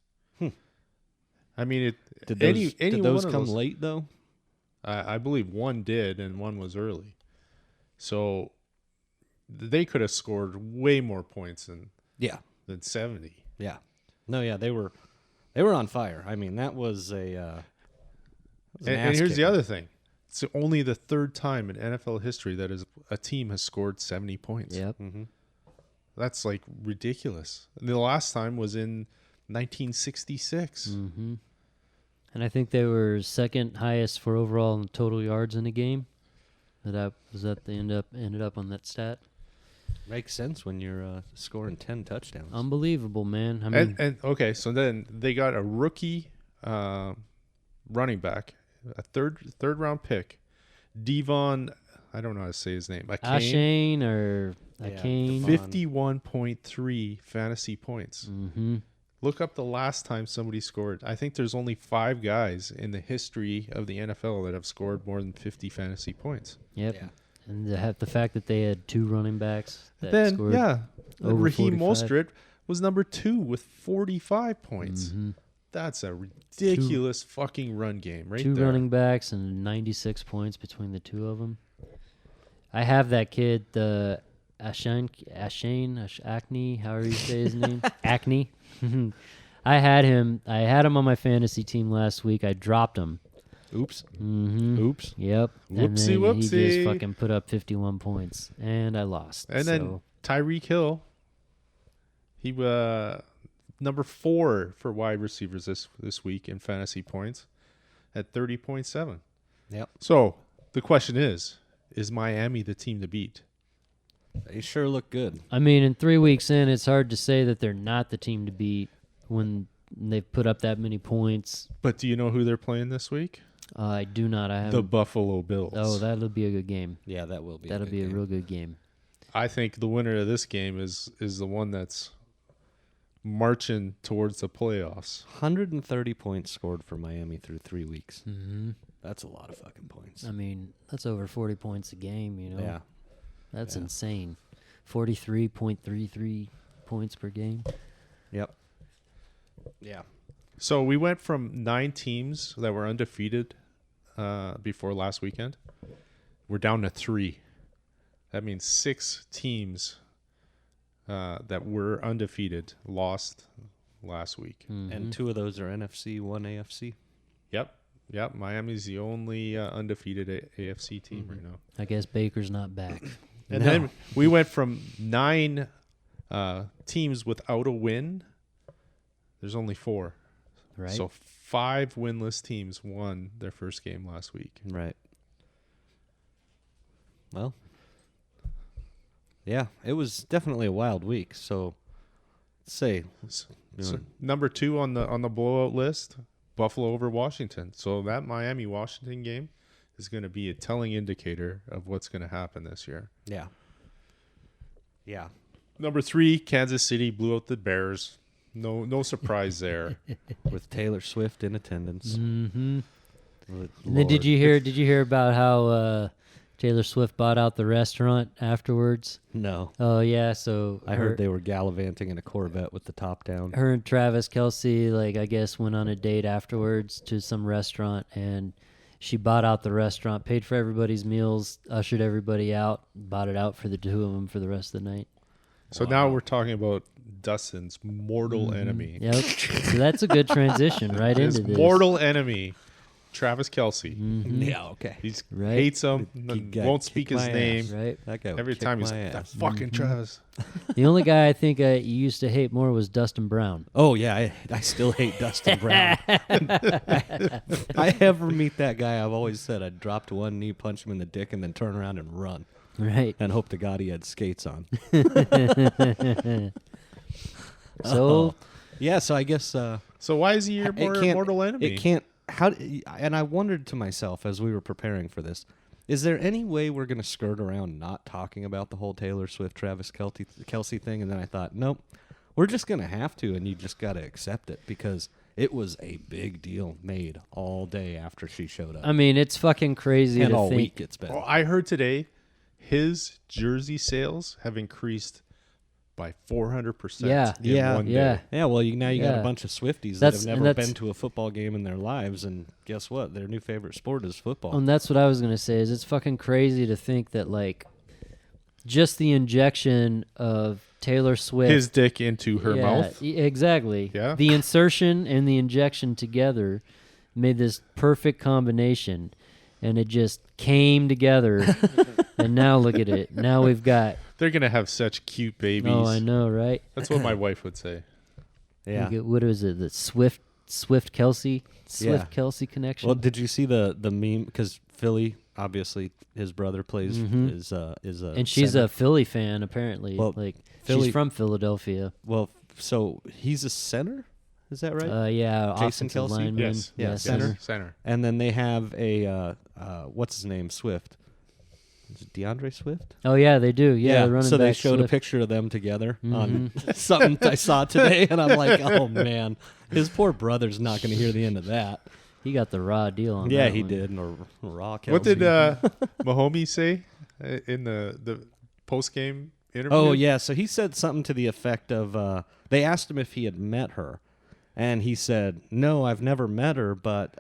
I mean, Did any those one of come those, late though? I believe 1 did, and 1 was early. So they could have scored way more points than Yeah. 70. Yeah. No, yeah, they were on fire. I mean, that was a And here's the other thing. It's only the third time in NFL history that a team has scored 70 points. Yep. That's like ridiculous. And the last time was in 1966. Mm-hmm. And I think they were second highest for overall and total yards in a game. They ended up on that stat. makes sense when you're scoring 10 touchdowns. Unbelievable, man. I mean, And okay, so then they got a rookie running back, a third round pick, Devon. I don't know how to say his name. Ashane or Yeah. Akane. 51.3 fantasy points. Mm-hmm. Look up the last time somebody scored. I think there's only 5 guys in the history of the NFL that have scored more than 50 fantasy points. Yep. Yeah. And the fact that they had 2 running backs that Then, scored yeah, over Raheem 45. Mostert was number 2 with 45 points. Mm-hmm. That's a ridiculous fucking run game right 2 there. running backs and 96 points between the 2 of them. I have that kid, the Acne, however you say his name, Acne. I had him on my fantasy team last week. I dropped him. Oops. Mm-hmm. Oops. Yep. Whoopsie, and then he whoopsie. just fucking put up 51 points, and I lost. And then Tyreek Hill, he number 4 for wide receivers this week in fantasy points at 30.7. Yep. So the question is Miami the team to beat? They sure look good. I mean, in 3 weeks in, it's hard to say that they're not the team to beat when they've put up that many points. But do you know who they're playing this week? I do not. I The haven't. Buffalo Bills. Oh, that'll be a good game. Yeah, that will be. That'll be a real good game. I think the winner of this game is the one that's marching towards the playoffs. 130 points scored for Miami through 3 weeks. Mm-hmm. That's a lot of fucking points. I mean, that's over 40 points a game, you know. Yeah. That's Yeah. insane. 43.33 points per game. Yep. Yeah. So we went from 9 teams that were undefeated before last weekend. We're down to 3. That means 6 teams that were undefeated lost last week. Mhm. And 2 of those are NFC, 1 AFC. Yep. Miami's the only undefeated AFC team right now. I guess Baker's not back. And then we went from 9 teams without a win. There's only 4. Right? So 5 winless teams won their first game last week. Right. Well, yeah, it was definitely a wild week. So, let's say, So number 2 on the blowout list, Buffalo over Washington. So that Miami-Washington game is going to be a telling indicator of what's going to happen this year. yeah. Yeah. Number 3, Kansas City blew out the Bears. No surprise there. With Taylor Swift in attendance. Mm-hmm. Lord. And then did you hear about how Taylor Swift bought out the restaurant afterwards? No. Oh yeah, so I heard they were gallivanting in a Corvette with the top down. her and Travis Kelce, like, I guess, went on a date afterwards to some restaurant, and she bought out the restaurant, paid for everybody's meals, ushered everybody out, bought it out for the 2 of them for the rest of the night. So now we're talking about Dustin's mortal enemy. Yep. So that's a good transition right His into this. mortal enemy, Travis Kelce. Mhm. Yeah, okay. He Right. hates him, He got won't kicked speak his my name. ass. Right. That guy Every time he's like, that fucking Travis. The only guy I think I used to hate more was Dustin Brown. Oh, yeah, I still hate Dustin Brown. I ever meet that guy, I've always said I'd drop to one knee, punch him in the dick, and then turn around and run. Right. And hope to God he had skates on. So Yeah, so I guess So why is he your mortal enemy? It can't. And I wondered to myself as we were preparing for this, is there any way we're going to skirt around not talking about the whole Taylor Swift, Travis Kelce thing? And then I thought, nope, we're just going to have to, and you just got to accept it because it was a big deal made all day after she showed up. I mean, it's fucking crazy and to all think. week it's been. Oh, I heard today his jersey sales have increased by 400% Yeah. in one Yeah. day. Yeah, well, now you got Yeah. a bunch of Swifties that That's- have and never that's- been to a football game in their lives, and guess what? Their new favorite sport is football. And that's what I was gonna say. Is it's fucking crazy to think that, like, just the injection of Taylor Swift. His dick into her mouth. Exactly. Yeah. The insertion and the injection together made this perfect combination, and it just came together. And now look at it. Now we've got. They're gonna have such cute babies. Oh, I know, right? That's what my wife would say. Yeah. What is it? The Swift Kelsey Kelsey connection. Well, did you see the meme? Because Philly, obviously, his brother plays is a and she's center. a Philly fan apparently. Well, she's from Philadelphia. Well, so he's a center. Is that right? Yeah, Jason offensive Kelce? lineman. Yes. Yeah, center. Center. And then they have a what's his name? Swift. Is it DeAndre Swift? Oh yeah, they do. Yeah, the running so they back showed Swift. a picture of them together on something I saw today, and I'm like, oh man, his poor brother's not going to hear the end of that. He got the raw deal on Yeah, that he one. did. Or raw. What did Kelce. Mahomes say in the post game interview? Oh yeah, so he said something to the effect of they asked him if he had met her, and he said, "No, I've never met her, but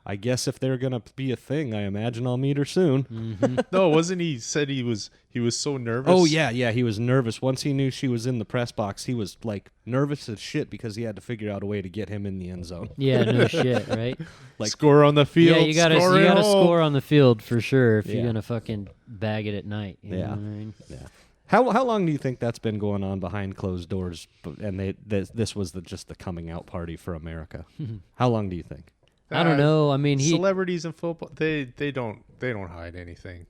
I guess if they're gonna be a thing, I imagine I'll meet her soon." No, wasn't he said he was so nervous? Oh yeah, he was nervous once he knew she was in the press box. He was like nervous as shit because he had to figure out a way to get him in the end zone. Yeah, no shit, right? Like score on the field. Yeah, you gotta score at home. score on the field for sure if Yeah. you're gonna fucking bag it at night. You know what I mean? Yeah. How long do you think that's been going on behind closed doors? And this was just the coming out party for America. How long do you think? I don't know. I mean, celebrities in football they don't hide anything.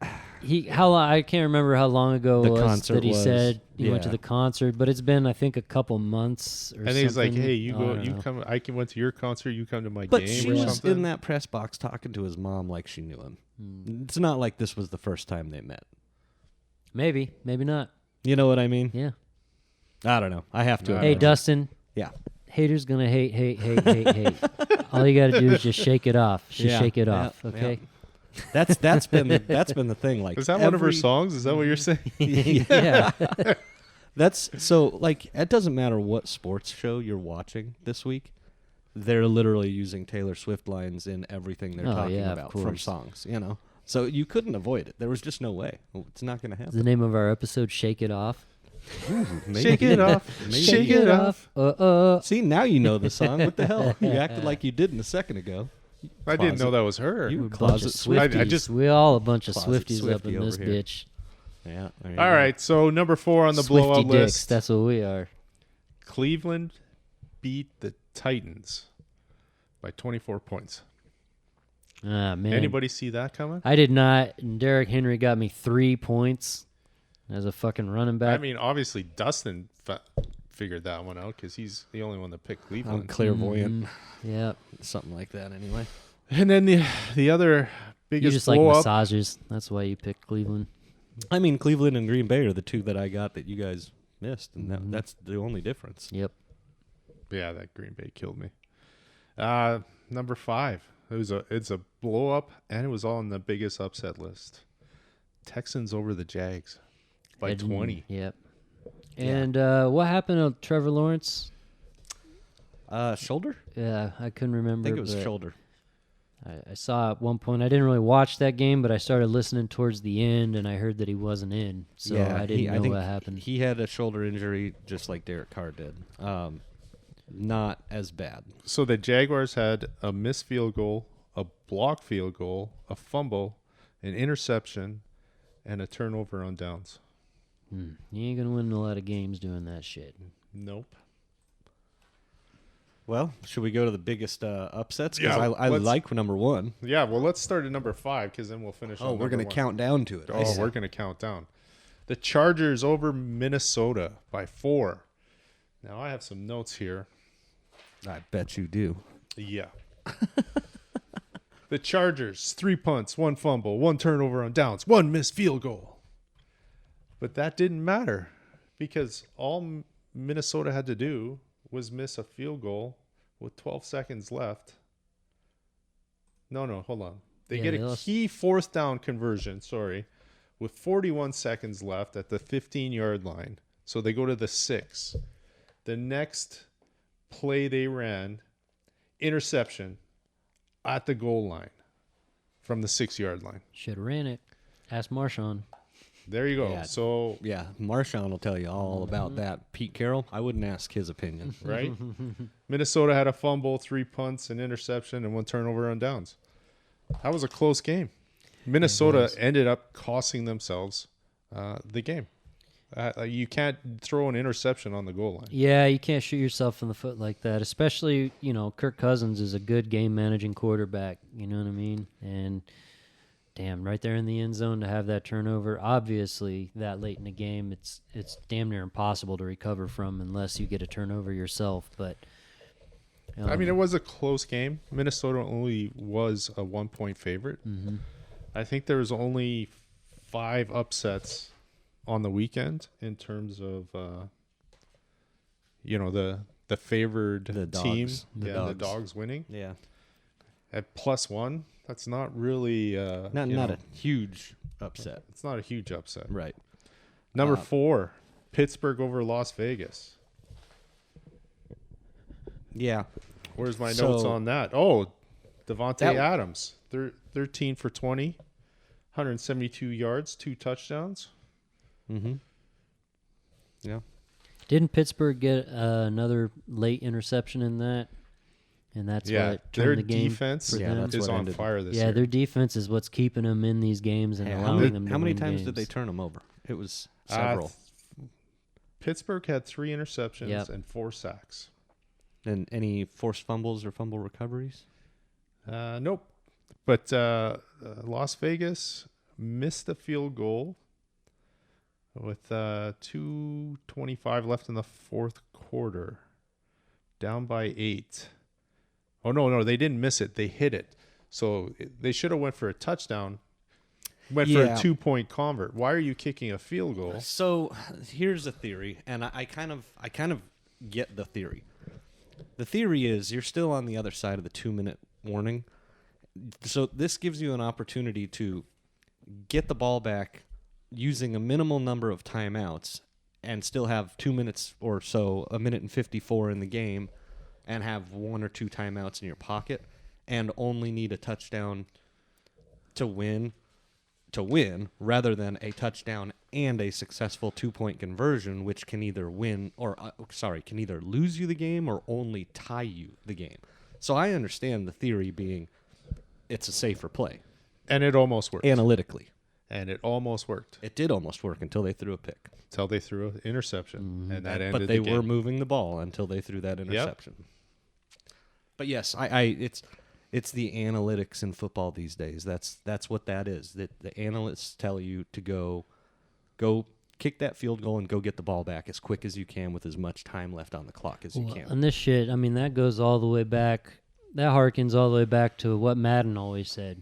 I can't remember how long ago The it was concert that he was- said he went to yeah. the concert, but it's been I think a couple months or And something. he's like, "Hey, you I go, don't you know. come. I can went to your concert. You come to my But game she or was something." in that press box talking to his mom like she knew him. It's not like this was the first time they met. Maybe not. You know what I mean? Yeah. I don't know. I have to. Hey, imagine. Dustin. Yeah. Haters gonna hate. All you gotta do is just shake it off. Just Yeah, shake it yeah, off, okay? That's been the thing. Like, Is that one of her songs? Is that what you're saying? Yeah. That's so like it doesn't matter what sports show you're watching this week. They're literally using Taylor Swift lines in everything they're Oh, talking yeah, of about from course. songs, you know. So you couldn't avoid it. There was just no way. It's not going to Is happen. the name of our episode "Shake It Off"? Maybe. Shake it off. Shake it off. See, now you know the song. What the hell? You acted like you didn't a second ago. I didn't know that was her. You- We're a bunch Closet of Swifties. Swifties. I just- we all a bunch of Closet Swifties up Swiftie in this over here. bitch. Yeah. there you All go. right, so number 4 on the Swifty blowout dicks. list. That's what we are. Cleveland beat the Titans by 24 points. Ah man. Anybody see that coming? I did not. And Derrick Henry got me 3 points as a fucking running back. I mean, obviously Dustin figured that one out because he's the only one that picked I'm Cleveland. clairvoyant. Yeah. Something like that, anyway. And then the other You biggest just like blow up. massages. That's why you picked Cleveland. I mean, Cleveland and Green Bay are the two that I got that you guys missed, and Mm-hmm. that's the only difference. Yep. Yeah, that Green Bay killed me. Number 5. It's a blow up, and it was all on the biggest upset list. Texans over the Jags by 20. Yep. And what happened to Trevor Lawrence? Shoulder? Yeah, I couldn't I remember. think it was but shoulder. I saw at one point. I didn't really watch that game, but I started listening towards the end, and I heard that he wasn't in. So I didn't know think what happened. He had a shoulder injury just like Derek Carr did. Not as bad. So the Jaguars had a missed field goal, a blocked field goal, a fumble, an interception, and a turnover on downs. You ain't gonna win a lot of games doing that shit. Nope. Well, should we go to the biggest upsets? Because Yeah, I let's- like number 1. Yeah, well, let's start at number 5 because then we'll finish. Oh, on we're going to count down to it. Oh, we're going to count down. The Chargers over Minnesota by 4. Now, I have some notes here. I bet you do. Yeah. The Chargers, 3 punts, 1 fumble, 1 turnover on downs, 1 missed field goal. But that didn't matter because all Minnesota had to do was miss a field goal with 12 seconds left. No, hold on. They get a key 4th down conversion, with 41 seconds left at the 15-yard line. So they go to the 6. The next play they ran, interception at the goal line from the 6-yard line. Should have ran it. Ask Marshawn. There you go. Yeah. So, Yeah, Marshawn will tell you all about that. Pete Carroll, I wouldn't ask his opinion. right? Minnesota had a fumble, 3 punts, an interception, and 1 turnover on downs. That was a close game. Minnesota ended up costing themselves the game. You can't throw an interception on the goal line. Yeah, you can't shoot yourself in the foot like that, especially, Kirk Cousins is a good game-managing quarterback, you know what I mean? And, damn, right there in the end zone to have that turnover, obviously, that late in the game, it's damn near impossible to recover from unless you get a turnover yourself, but... I mean, it was a close game. Minnesota only was a 1-point favorite. Mm-hmm. I think there was only 5 upsets on the weekend in terms of, the favored team. The dogs winning. Yeah. At +1, that's not really... Not a huge upset. It's not a huge upset. Right. Number 4, Pittsburgh over Las Vegas. Yeah. Where's my notes on that? Oh, Devontae Adams, 13 for 20, 172 yards, 2 touchdowns. Mm-hmm. Yeah. Didn't Pittsburgh get another late interception in that? And that's what their turned the game defense for them? is on fire this year. Yeah, their defense is what's keeping them in these games and allowing them to How many win times games. did they turn them over? It was several. Pittsburgh had 3 interceptions and 4 sacks. And any forced fumbles or fumble recoveries? Nope. But Las Vegas missed the field goal with 2:25 left in the fourth quarter, down by 8. Oh, no, they didn't miss it. They hit it. So they should have went for a touchdown, went for a 2-point convert. Why are you kicking a field goal? So here's a theory, and I kind of get the theory. The theory is you're still on the other side of the 2-minute warning. So this gives you an opportunity to get the ball back using a minimal number of timeouts and still have 2 minutes or so, 1 minute and 54 in the game, and have 1 or 2 timeouts in your pocket and only need a touchdown to win rather than a touchdown and a successful 2-point conversion, which can either can either lose you the game or only tie you the game. So I understand the theory being it's a safer play. And it almost worked. Analytically. And it almost worked. It did almost work until they threw a pick. Until they threw an interception. And that ended But they the game. were moving the ball until they threw that interception. Yep. But yes, it's the analytics in football these days. That's what that is. That the analysts tell you to go kick that field goal and go get the ball back as quick as you can with as much time left on the clock as you can. And this shit, I mean, that goes all the way back. That harkens all the way back to what Madden always said.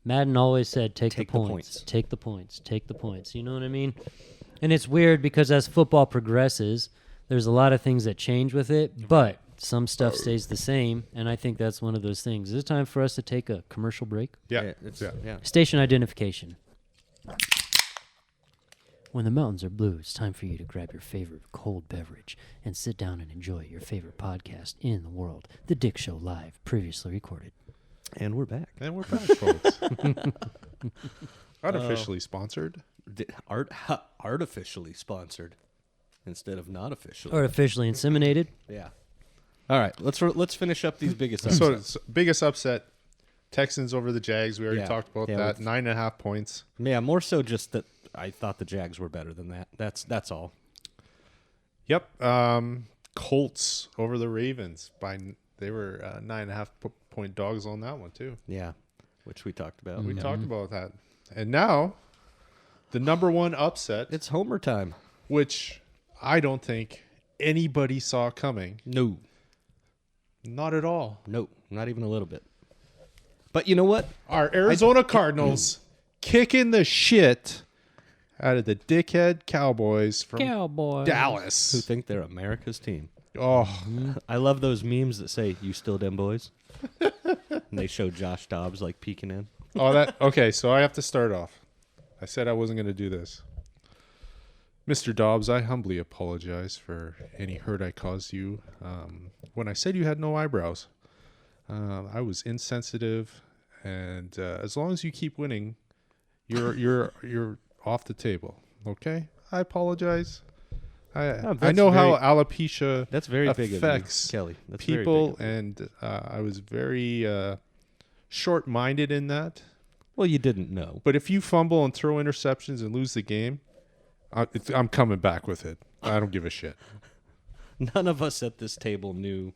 Madden always said, take the points. Take the points. Take the points. You know what I mean? And it's weird because as football progresses, there's a lot of things that change with it, but some stuff stays the same, and I think that's one of those things. Is it time for us to take a commercial break? Yeah. Station identification. When the mountains are blue, it's time for you to grab your favorite cold beverage and sit down and enjoy your favorite podcast in the world, The Dick Show Live, previously recorded. And we're back. Folks. Unofficially sponsored. Artificially sponsored instead of not officially. Artificially inseminated. Yeah. All right, let's finish up these biggest upsets. So biggest upset, Texans over the Jags. We already talked about that. 9.5 points. Yeah, more so just that I thought the Jags were better than that. That's all. Yep. Colts over the Ravens they were 9.5 point dogs on that one too. Yeah, which we talked about. We talked about that, and now the number one upset. It's Homer time, which I don't think anybody saw coming. No. Not at all. No, not even a little bit. But you know what? Our Arizona Cardinals kicking the shit out of the dickhead Cowboys from Dallas. Who think they're America's team. Oh. I love those memes that say, "You still them boys?" And they show Josh Dobbs like peeking in. Okay, so I have to start off. I said I wasn't going to do this. Mr. Dobbs, I humbly apologize for any hurt I caused you. When I said you had no eyebrows, I was insensitive, and as long as you keep winning, you're off the table. Okay, I apologize. I that's know very- how alopecia That's very big of you, affects Kelly. That's very people, big of you. and I was very short-minded in that. Well, you didn't know. But if you fumble and throw interceptions and lose the game, I'm coming back with it. I don't give a shit. None of us at this table knew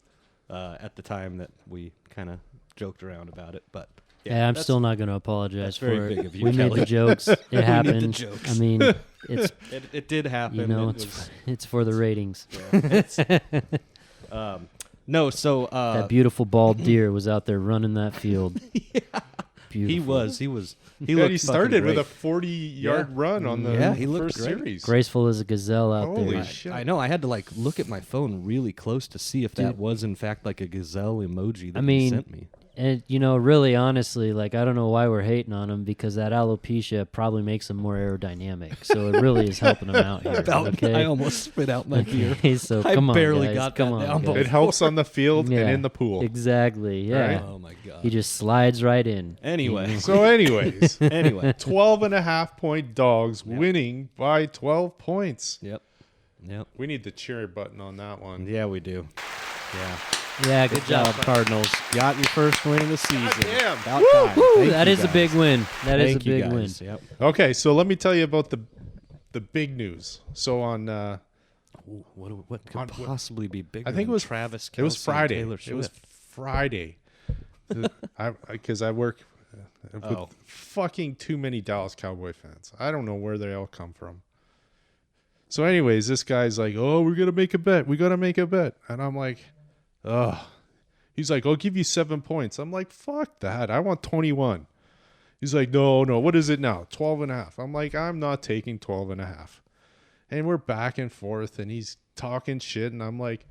at the time that we kind of joked around about it, but Yeah, I'm that's- still not going to apologize that's for very it. big of you, We made Kelly. the jokes. It the happened. jokes. I mean, it's It did happen. you know, It it's for the ratings. no, so That beautiful bald deer was out there running that field. Beautiful. he was. He Yeah, looked he started fucking with a great. 40-yard Yeah. run on the Yeah, he looked first great. series. graceful as a gazelle out Holy there. shit. I know. I had to like look at my phone really close to see if that Dude. was in fact like a gazelle emoji that I he mean, sent me. And really, honestly, like I don't know why we're hating on him because that alopecia probably makes him more aerodynamic. So it really is helping him out here. Okay. I almost spit out my beer. Okay, so I come on, barely guys. got come that on, down, guys. It helps on the field Yeah, and in the pool. Exactly. Yeah. Right? Oh my god. He just slides right in. Anyway. So anyways, Anyway. 12.5-point dogs winning by 12 points. Yep. We need the cheer button on that one. Yeah, we do. Yeah. Yeah, good job. Cardinals. Got your first win of the season. damn. About time. Woo, Thank that you is a guys. big win. That is Thank a you big win. guys. Yep. Okay, so let me tell you about the big news. So on What could On- possibly be bigger I think it than was Travis Kelce it was and Friday. Taylor It was Swift? Friday. Because I work with Oh. fucking too many Dallas Cowboy fans. I don't know where they all come from. So anyways, this guy's like, "Oh, we're going to make a bet. We got to make a bet." And I'm like, "Ugh." He's like, "I'll give you 7 points." I'm like, "Fuck that. I want 21." He's like, No. What is it now? 12.5. I'm like, "I'm not taking 12.5." And we're back and forth and he's talking shit. And I'm like,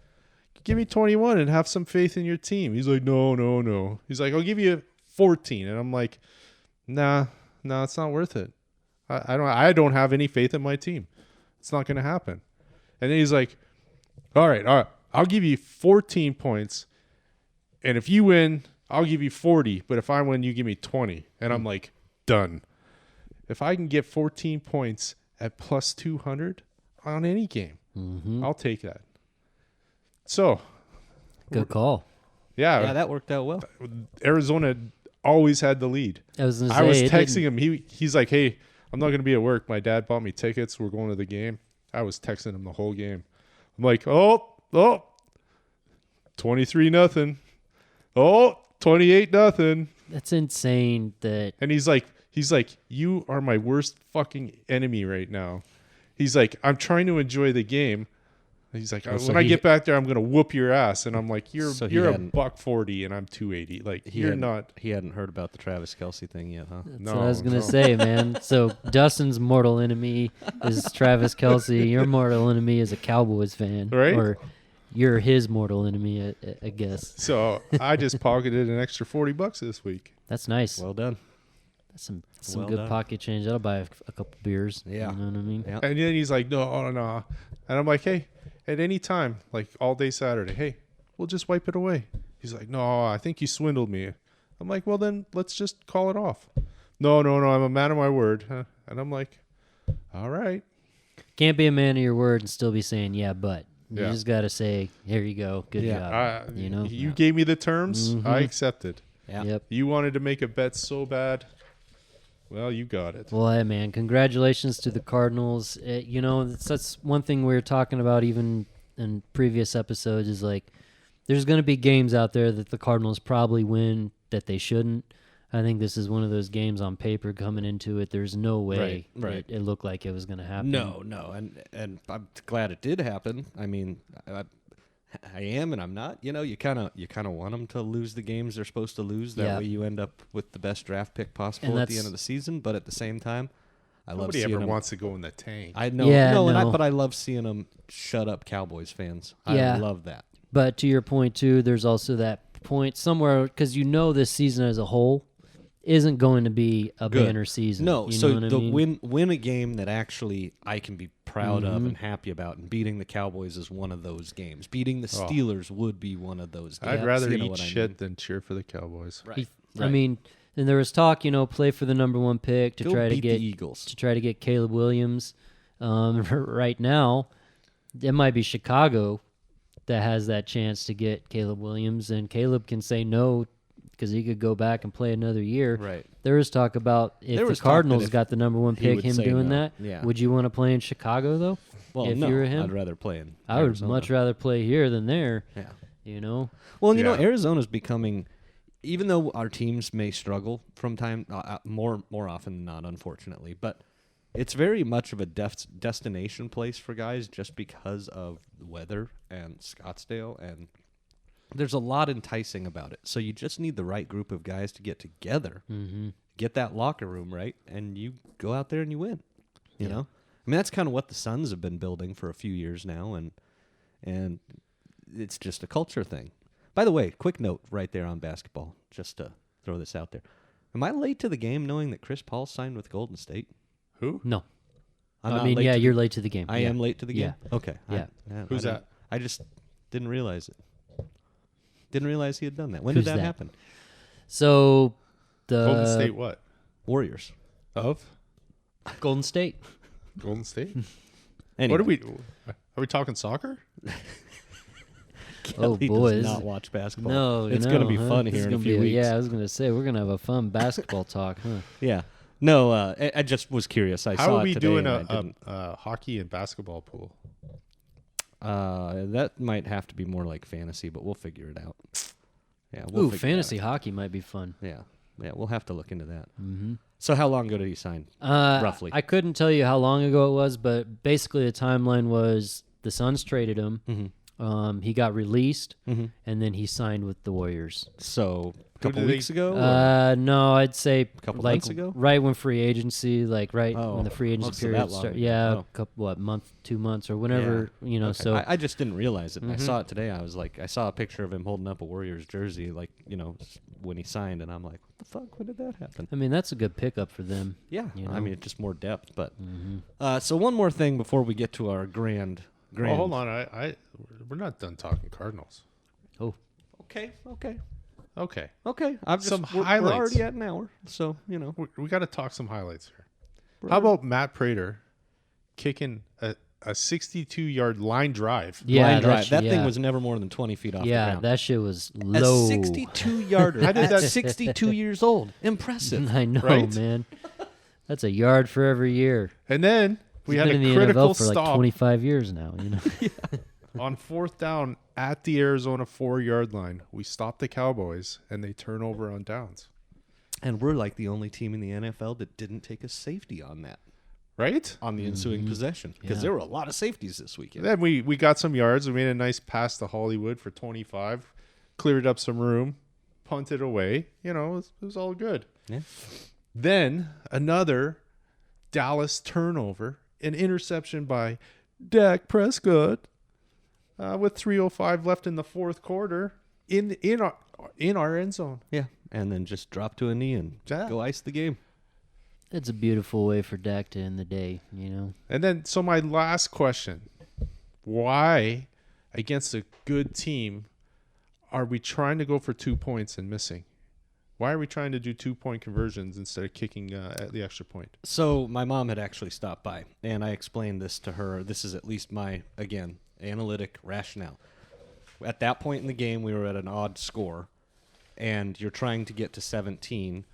"Give me 21 and have some faith in your team." He's like, No. He's like, "I'll give you 14. And I'm like, nah, it's not worth it. I don't have any faith in my team. It's not going to happen. And then he's like, all right. I'll give you 14 points. And if you win, I'll give you 40. But if I win, you give me 20. And I'm like, done. If I can get 14 points at plus 200 on any game, I'll take that. So, Good call. Yeah, that worked out well. Arizona always had the lead. I was going to say. I was it texting didn't- him. He's like, "Hey, I'm not going to be at work. My dad bought me tickets. We're going to the game." I was texting him the whole game. I'm like, oh, 23-0. Oh, 28-0. That's insane that. And he's like, "You are my worst fucking enemy right now." He's like, "I'm trying to enjoy the game." He's like, so "When I he- get back there, I'm gonna whoop your ass." And I'm like, "You're So he a hadn't- $140 and I'm 280. Like He you're hadn't- not." He hadn't heard about the Travis Kelce thing yet, huh? That's No, what I was going no. to say, man. So Dustin's mortal enemy is Travis Kelce. Your mortal enemy is a Cowboys fan. Right? Or you're his mortal enemy, I guess. So I just pocketed an extra $40 this week. That's nice. Well done. That's some well good done. pocket change. That'll buy a couple beers. Yeah. You know what I mean? Yeah. And then he's like, no. And I'm like, "Hey, at any time, like all day Saturday, hey, we'll just wipe it away." He's like, "No, I think you swindled me." I'm like, "Well, then let's just call it off." No, I'm a man of my word. And I'm like, all right. Can't be a man of your word and still be saying, yeah, but. You Yeah. just got to say, here you go. Good job. You know? You gave me the terms. I accepted. Yeah. Yep. You wanted to make a bet so bad. Well, you got it. Well, hey, man, congratulations to the Cardinals. That's one thing we were talking about even in previous episodes is like there's going to be games out there that the Cardinals probably win that they shouldn't. I think this is one of those games on paper coming into it. There's no way Right. it looked like it was going to happen. No, and I'm glad it did happen. I mean, I am and I'm not. You know, you kind of want them to lose the games they're supposed to lose. That Yeah. way you end up with the best draft pick possible And at the end that's- of the season. But at the same time, I love Nobody seeing ever them. wants to go in the tank. I know, Yeah, no, no. but I love seeing them shut up Cowboys fans. Yeah. I love that. But to your point, too, there's also that point somewhere because this season as a whole isn't going to be a Good. banner season. No, you so know what I the mean? win a game that actually I can be proud of Mm-hmm. and happy about, and beating the Cowboys is one of those games. Beating the Steelers would be one of those games. I'd rather You know eat what I shit mean? than cheer for the Cowboys. Right. I mean, And there was talk, play for the number 1 pick to Go try to beat get the Eagles. Caleb Williams. Right now, it might be Chicago that has that chance to get Caleb Williams, and Caleb can say no because he could go back and play another year. Right. There was talk about if the Cardinals got the number 1 he pick, would him say doing no. that. Yeah. Would you want to play in Chicago though? Well, if no, you were him, I'd rather play in I would Arizona. much rather play here than there. Yeah. Well, Arizona's becoming, even though our teams may struggle from time more often than not, unfortunately, but it's very much of a destination place for guys just because of the weather and Scottsdale, and there's a lot enticing about it. So you just need the right group of guys to get together, get that locker room right, and you go out there and you win. You know, I mean, that's kind of what the Suns have been building for a few years now, and it's just a culture thing. By the way, quick note right there on basketball, just to throw this out there. Am I late to the game knowing that Chris Paul signed with Golden State? Who? No. I'm not late you're late to the game. I am late to the game? Yeah. Okay. Yeah. Who's that? I just didn't realize it. Didn't realize he had done that. When did that happen? So the Golden State what? Warriors. Of? Golden State. Golden State? Anyway. Are we talking soccer? Oh, Kelly boys. does not watch basketball. No, it's going to be fun here in a few weeks. Yeah, I was going to say we're going to have a fun basketball talk, huh? Yeah. No, I just was curious. I How saw are we it today doing and a hockey and basketball pool? that might have to be more like fantasy, but we'll figure it out. Yeah, Ooh, fantasy hockey might be fun. Yeah, we'll have to look into that. Mm-hmm. So how long ago did he sign, roughly? I couldn't tell you how long ago it was, but basically the timeline was the Suns traded him. Mm-hmm. He got released, Mm-hmm. and then he signed with the Warriors. So a couple did they- weeks ago? or- No, I'd say A couple like months ago? right when free agency, like right Oh, when the free agency oh, so period that long started. ago. Yeah, Oh. a couple month, 2 months, or whenever Okay. So I just didn't realize it. And Mhm. I saw it today. I was like, I saw a picture of him holding up a Warriors jersey, like when he signed, and I'm like, what the fuck? When did that happen? I mean that's a good pickup for them. Yeah, You I know? mean, it's just more depth. But Mm-hmm. so one more thing before we get to our grand. Well, hold on. We're not done talking Cardinals. Oh, Okay. Okay. I've Some we're highlights. already at an hour, so We got to talk some highlights here. How about Matt Prater kicking a 62-yard line drive? yeah, line drive. That yeah. thing was never more than 20 feet off the Yeah, ground. that shit was A low. 62-yarder How did at that- 62 years old. Impressive. I know, Right? man. That's a yard for every year. And then we He's had been a in the critical NFL for like stop 25 years now. on 4th down at the Arizona 4-yard line. We stopped the Cowboys, and they turn over on downs. And we're like the only team in the NFL that didn't take a safety on that, Right? on the ensuing possession, because Yeah. there were a lot of safeties this weekend. Then we got some yards. We made a nice pass to Hollywood for 25, cleared up some room, punted away. It was all good. Yeah. Then another Dallas turnover, an interception by Dak Prescott with 3:05 left in the fourth quarter in our end zone. Yeah, and then just drop to a knee and Yeah. go ice the game. It's a beautiful way for Dak to end the day, And then, so my last question: why, against a good team, are we trying to go for 2 points and missing? Why are we trying to do 2-point conversions instead of kicking at the extra point? So my mom had actually stopped by, and I explained this to her. This is at least my, again, analytic rationale. At that point in the game, we were at an odd score, and you're trying to get to 17.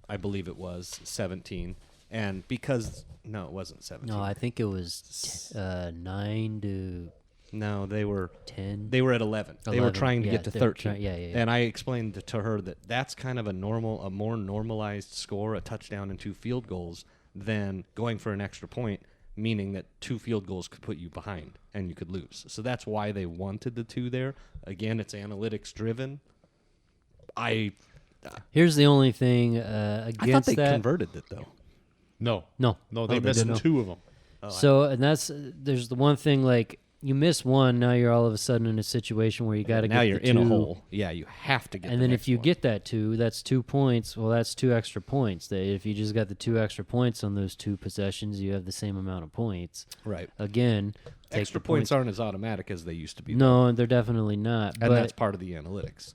I believe it was 17. And because, no, it wasn't 17. No, I think it was 9 to No, they were 10. They were at 11. They were 11, trying to yeah, get to they're 13. yeah. And I explained to her that that's kind of a more normalized score, a touchdown and 2 field goals, than going for an extra point, meaning that 2 field goals could put you behind and you could lose. So that's why they wanted the 2 there. Again, it's analytics driven. Here's the only thing I thought against they that. converted it, though. No, No, they they missed didn't. 2 of them. So, and there's the one thing, like, you miss one, now you're all of a sudden in a situation where you got to get Now you're the in a 2. hole. Yeah, you have to get And the then next if you one. get that 2, that's 2 points. Well, that's 2 extra points. If you just got the 2 extra points on those 2 possessions, you have the same amount of points. Right. Again, take Extra the points aren't as automatic as they used to be. No, they're definitely not. And but that's part of the analytics.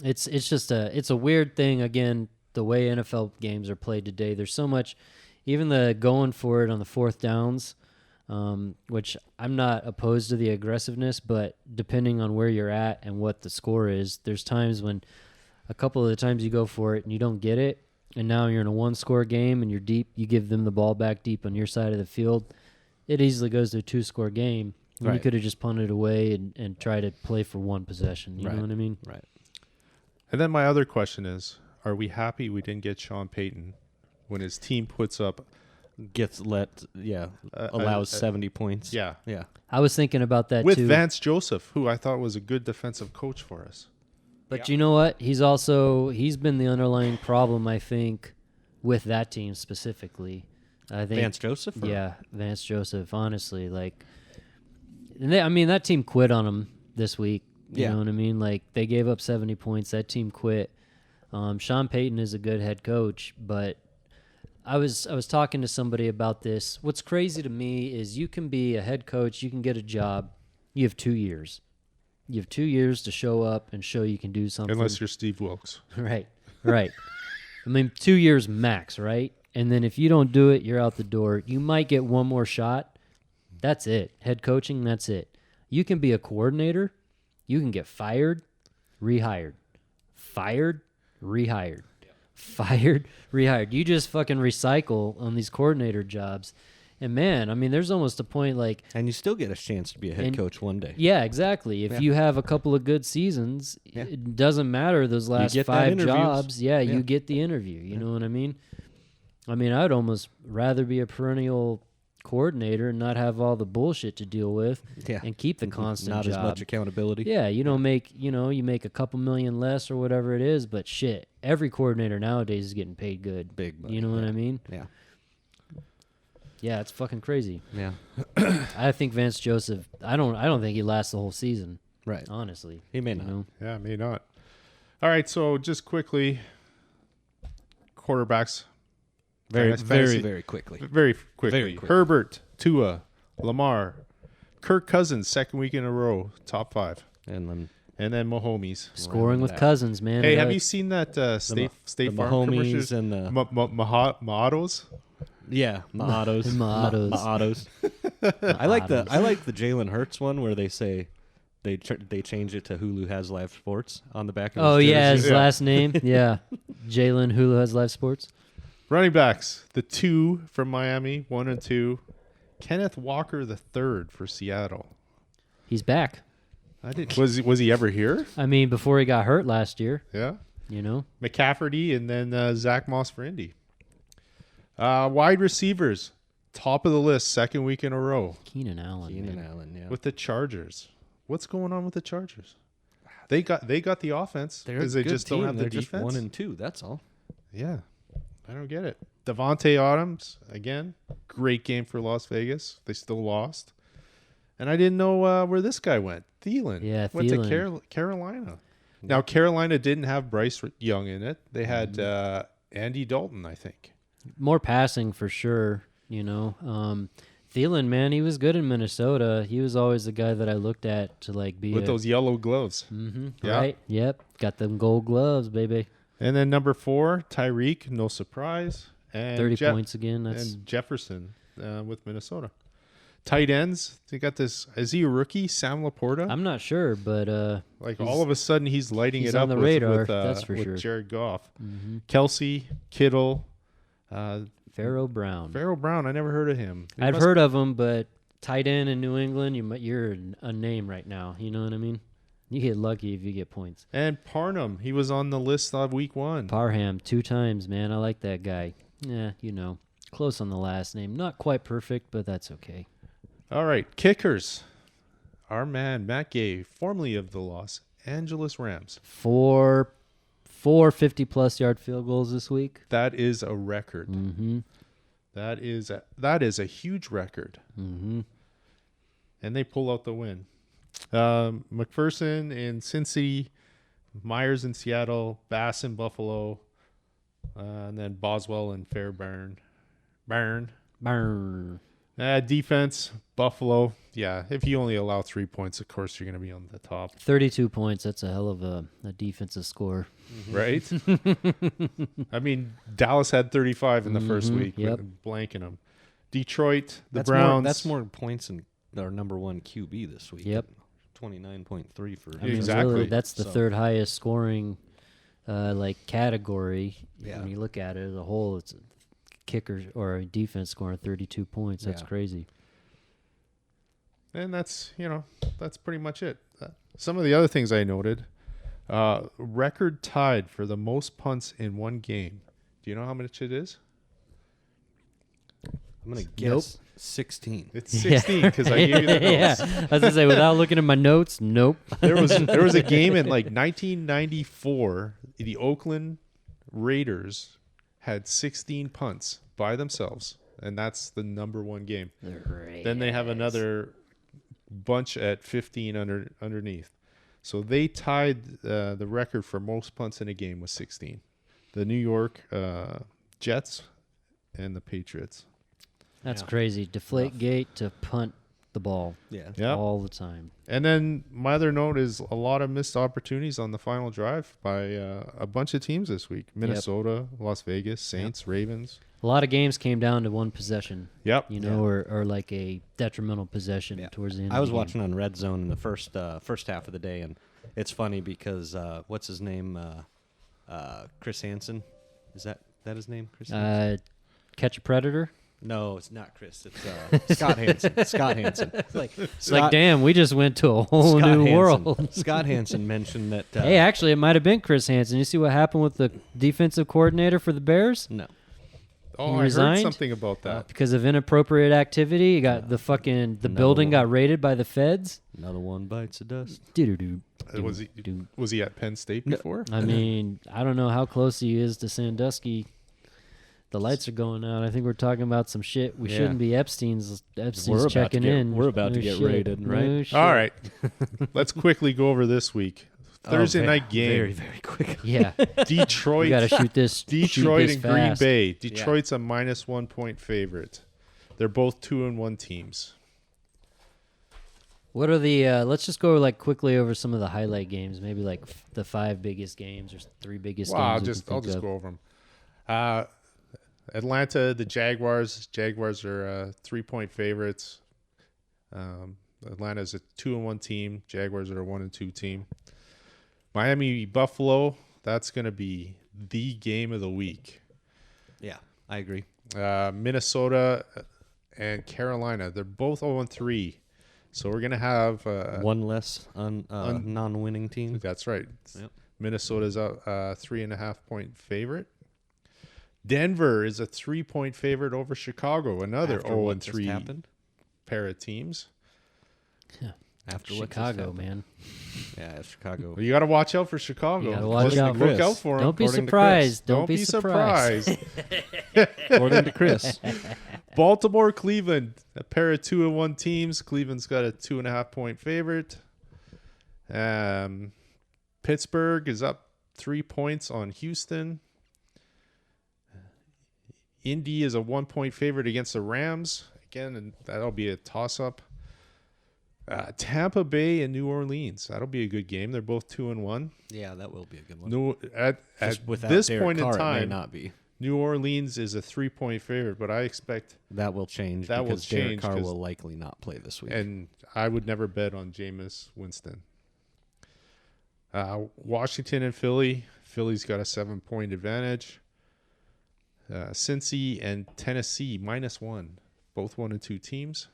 it's just it's a weird thing. Again, the way NFL games are played today. There's so much, even the going for it on the fourth downs, which I'm not opposed to the aggressiveness, but depending on where you're at and what the score is, there's times when a couple of the times you go for it and you don't get it, and now you're in a one-score game and you're deep, you give them the ball back deep on your side of the field, it easily goes to a two-score game. Right. You could have just punted away and tried to play for one possession. You know what I mean? Right. And then my other question is, are we happy we didn't get Sean Payton when his team puts up... allows 70 points. Yeah. Yeah. I was thinking about that with too. With Vance Joseph, who I thought was a good defensive coach for us. But you know what? He's been the underlying problem, I think, with that team specifically. I think Vance Joseph? Yeah, Vance Joseph, honestly. That team quit on him this week. You know what I mean? Like, they gave up 70 points. That team quit. Sean Payton is a good head coach, but I was talking to somebody about this. What's crazy to me is you can be a head coach, you can get a job. You have 2 years. You have 2 years to show up and show you can do something. Unless you're Steve Wilkes. Right. I mean, 2 years max, right? And then if you don't do it, you're out the door. You might get one more shot. That's it. Head coaching, that's it. You can be a coordinator. You can get fired, rehired. Fired, rehired. Fired, rehired. You just fucking recycle on these coordinator jobs. And man, I mean, there's almost a point like... And you still get a chance to be a head coach one day. Yeah, exactly. If you have a couple of good seasons, it doesn't matter those last 5 jobs. Yeah, you get the interview. You know what I mean? I mean, I'd almost rather be a perennial coordinator and not have all the bullshit to deal with and keep the constant not job. As much accountability. Yeah, you don't make, you make a couple million less or whatever it is, but shit, every coordinator nowadays is getting paid good. Big money. You know what I mean? Yeah. Yeah, it's fucking crazy. Yeah. I think Vance Joseph, I don't think he lasts the whole season. Right. Honestly. He may not. Know? Yeah, may not. All right, so just quickly, quarterbacks. Very quickly. Very quickly. Herbert, Tua, Lamar, Kirk Cousins, second week in a row, top 5. And then Mahomes. Scoring with Cousins, man. Hey, have you seen that State Farm Mahomes commercials? And the Maatos? Yeah, Maatos. Maatos. I like the Jalen Hurts one where they say they change it to Hulu has live sports on the back of his jersey. His last name. Yeah. Jalen Hulu has live sports. Running backs, the 2 from Miami, 1 and 2. Kenneth Walker the 3rd for Seattle. He's back. Was he ever here? I mean, before he got hurt last year. Yeah. You know? McCafferty and then Zach Moss for Indy. Wide receivers, top of the list, second week in a row. Keenan Allen, yeah. With the Chargers. What's going on with the Chargers? They got the offense because they just don't have the defense. Just 1 and 2, that's all. Yeah. I don't get it. Devontae Adams, again, great game for Las Vegas. They still lost. And I didn't know where this guy went. Thielen. Yeah, went to Carolina. Now, Carolina didn't have Bryce Young in it. They had Andy Dalton, I think. More passing for sure, Thielen, man, he was good in Minnesota. He was always the guy that I looked at to be with those yellow gloves. Mm-hmm. Yeah. Right. Yep. Got them gold gloves, baby. And then number 4, Tyreek, no surprise. And 30 points again. And Jefferson with Minnesota. Tight ends, they got this. Is he a rookie, Sam Laporta? I'm not sure, but all of a sudden he's lighting it up on the radar. That's for sure. Jared Goff, mm-hmm. Kelsey, Kittle, Pharaoh Brown. I never heard of him. I've heard of him, but tight end in New England, you're a name right now. You know what I mean? You get lucky if you get points. And Parham, he was on the list of week 1. Parham, 2 times, man. I like that guy. Yeah, close on the last name. Not quite perfect, but that's okay. All right, kickers. Our man, Matt Gay, formerly of the Los Angeles Rams. 4 50-plus yard field goals this week. That is a record. Mm-hmm. That is a huge record. Mm-hmm. And they pull out the win. McPherson in Cincy, Myers in Seattle, Bass in Buffalo, and then Boswell in Fairbairn. And Defense, Buffalo. Yeah, if you only allow 3 points, of course you're going to be on the top. 32 points. That's a hell of a defensive score. Right? I mean, Dallas had 35 in the first week, yep. blanking them. Detroit, the That's Browns. That's more points than our number one QB this week. Yep. 29.3 for I mean, Exactly. really, that's the So- third highest scoring category. Yeah. When you look at it as a whole, it's a kicker or a defense scoring 32 points. That's Yeah. crazy. And that's pretty much it. Some of the other things I noted, record tied for the most punts in one game. Do you know how much it is? I'm going to Nope. guess 16. It's 16 because I gave you the notes. Yeah, I was gonna say without looking at my notes, nope. There was a game in like 1994. The Oakland Raiders had 16 punts by themselves, and that's the number one game. Then they have another bunch at 15 underneath. So they tied the record for most punts in a game with 16. The New York Jets and the Patriots. That's Yeah. crazy. Deflate Rough. gate to punt the ball Yeah. Yeah. all the time. And then my other note is a lot of missed opportunities on the final drive by a bunch of teams this week. Minnesota, Las Vegas, Saints, Ravens. A lot of games came down to one possession, Yep. you know, or like a detrimental possession Yeah. towards the end. I of was the game. watching on Red Zone in the first half of the day, and it's funny because what's his name? Chris Hansen. Is that his name? Chris Hansen? Catch a predator. No, it's not Chris. It's Scott Hansen. Scott Hansen. It's like, damn, we just went to a whole Scott new Hansen. world. Scott Hansen mentioned that. Hey, actually, it might have been Chris Hansen. You see what happened with the defensive coordinator for the Bears? No. Oh, He I resigned? heard something about that. Because of inappropriate activity, you got the building got raided by the feds. Another one bites the dust. Doo-doo-doo. Was he at Penn State before? I mean, I don't know how close he is to Sandusky. The lights are going out. I think we're talking about some shit. We Yeah. shouldn't be Epstein's about checking to get- in. we're about to No get shit. raided, right? No shit. All right. Let's quickly go over this week. Thursday night game. Very, very quick. Yeah. Detroit. We got to shoot this. Detroit shoot this and Green fast. Bay. Detroit's a -1 point favorite. They're both 2-1 teams. What are the? Let's just go like quickly over some of the highlight games. Maybe like the 5 biggest games or 3 biggest Wow, games. I'll just go over them. Atlanta, the Jaguars. Jaguars are 3-point favorites. Atlanta's a 2-1 team. Jaguars are a 1-2 team. Miami, Buffalo. That's going to be the game of the week. Yeah, I agree. Minnesota and Carolina. They're both 0-3. So we're going to have One less non-winning team. That's right. Yep. Minnesota's a 3.5 point favorite. Denver is a 3-point favorite over Chicago. Another After what just 0-3 happened? pair of teams. After what just Chicago, happened. man. Yeah, Chicago. Well, you got to watch out for Chicago. You gotta watch Listen, out. Look out for them. Don't be according to surprised. Don't be surprised. According to Chris. Baltimore, Cleveland, a pair of 2-1 teams. Cleveland's got a 2.5 point favorite. Pittsburgh is up 3 points on Houston. Indy is a 1 point favorite against the Rams. Again, and that'll be a toss up. Tampa Bay and New Orleans. That'll be a good game. They're both 2-1. Yeah, that will be a good one. No, at Just without this Derek point Carr, in it may time, not be. New Orleans is a 3 point favorite, but I expect, That will change That will because Derek change Carr 'cause- will likely not play this week. and I would never bet on Jameis Winston. Washington and Philly. Philly's got a 7 point advantage. Cincy and Tennessee -1. Both 1-2 teams.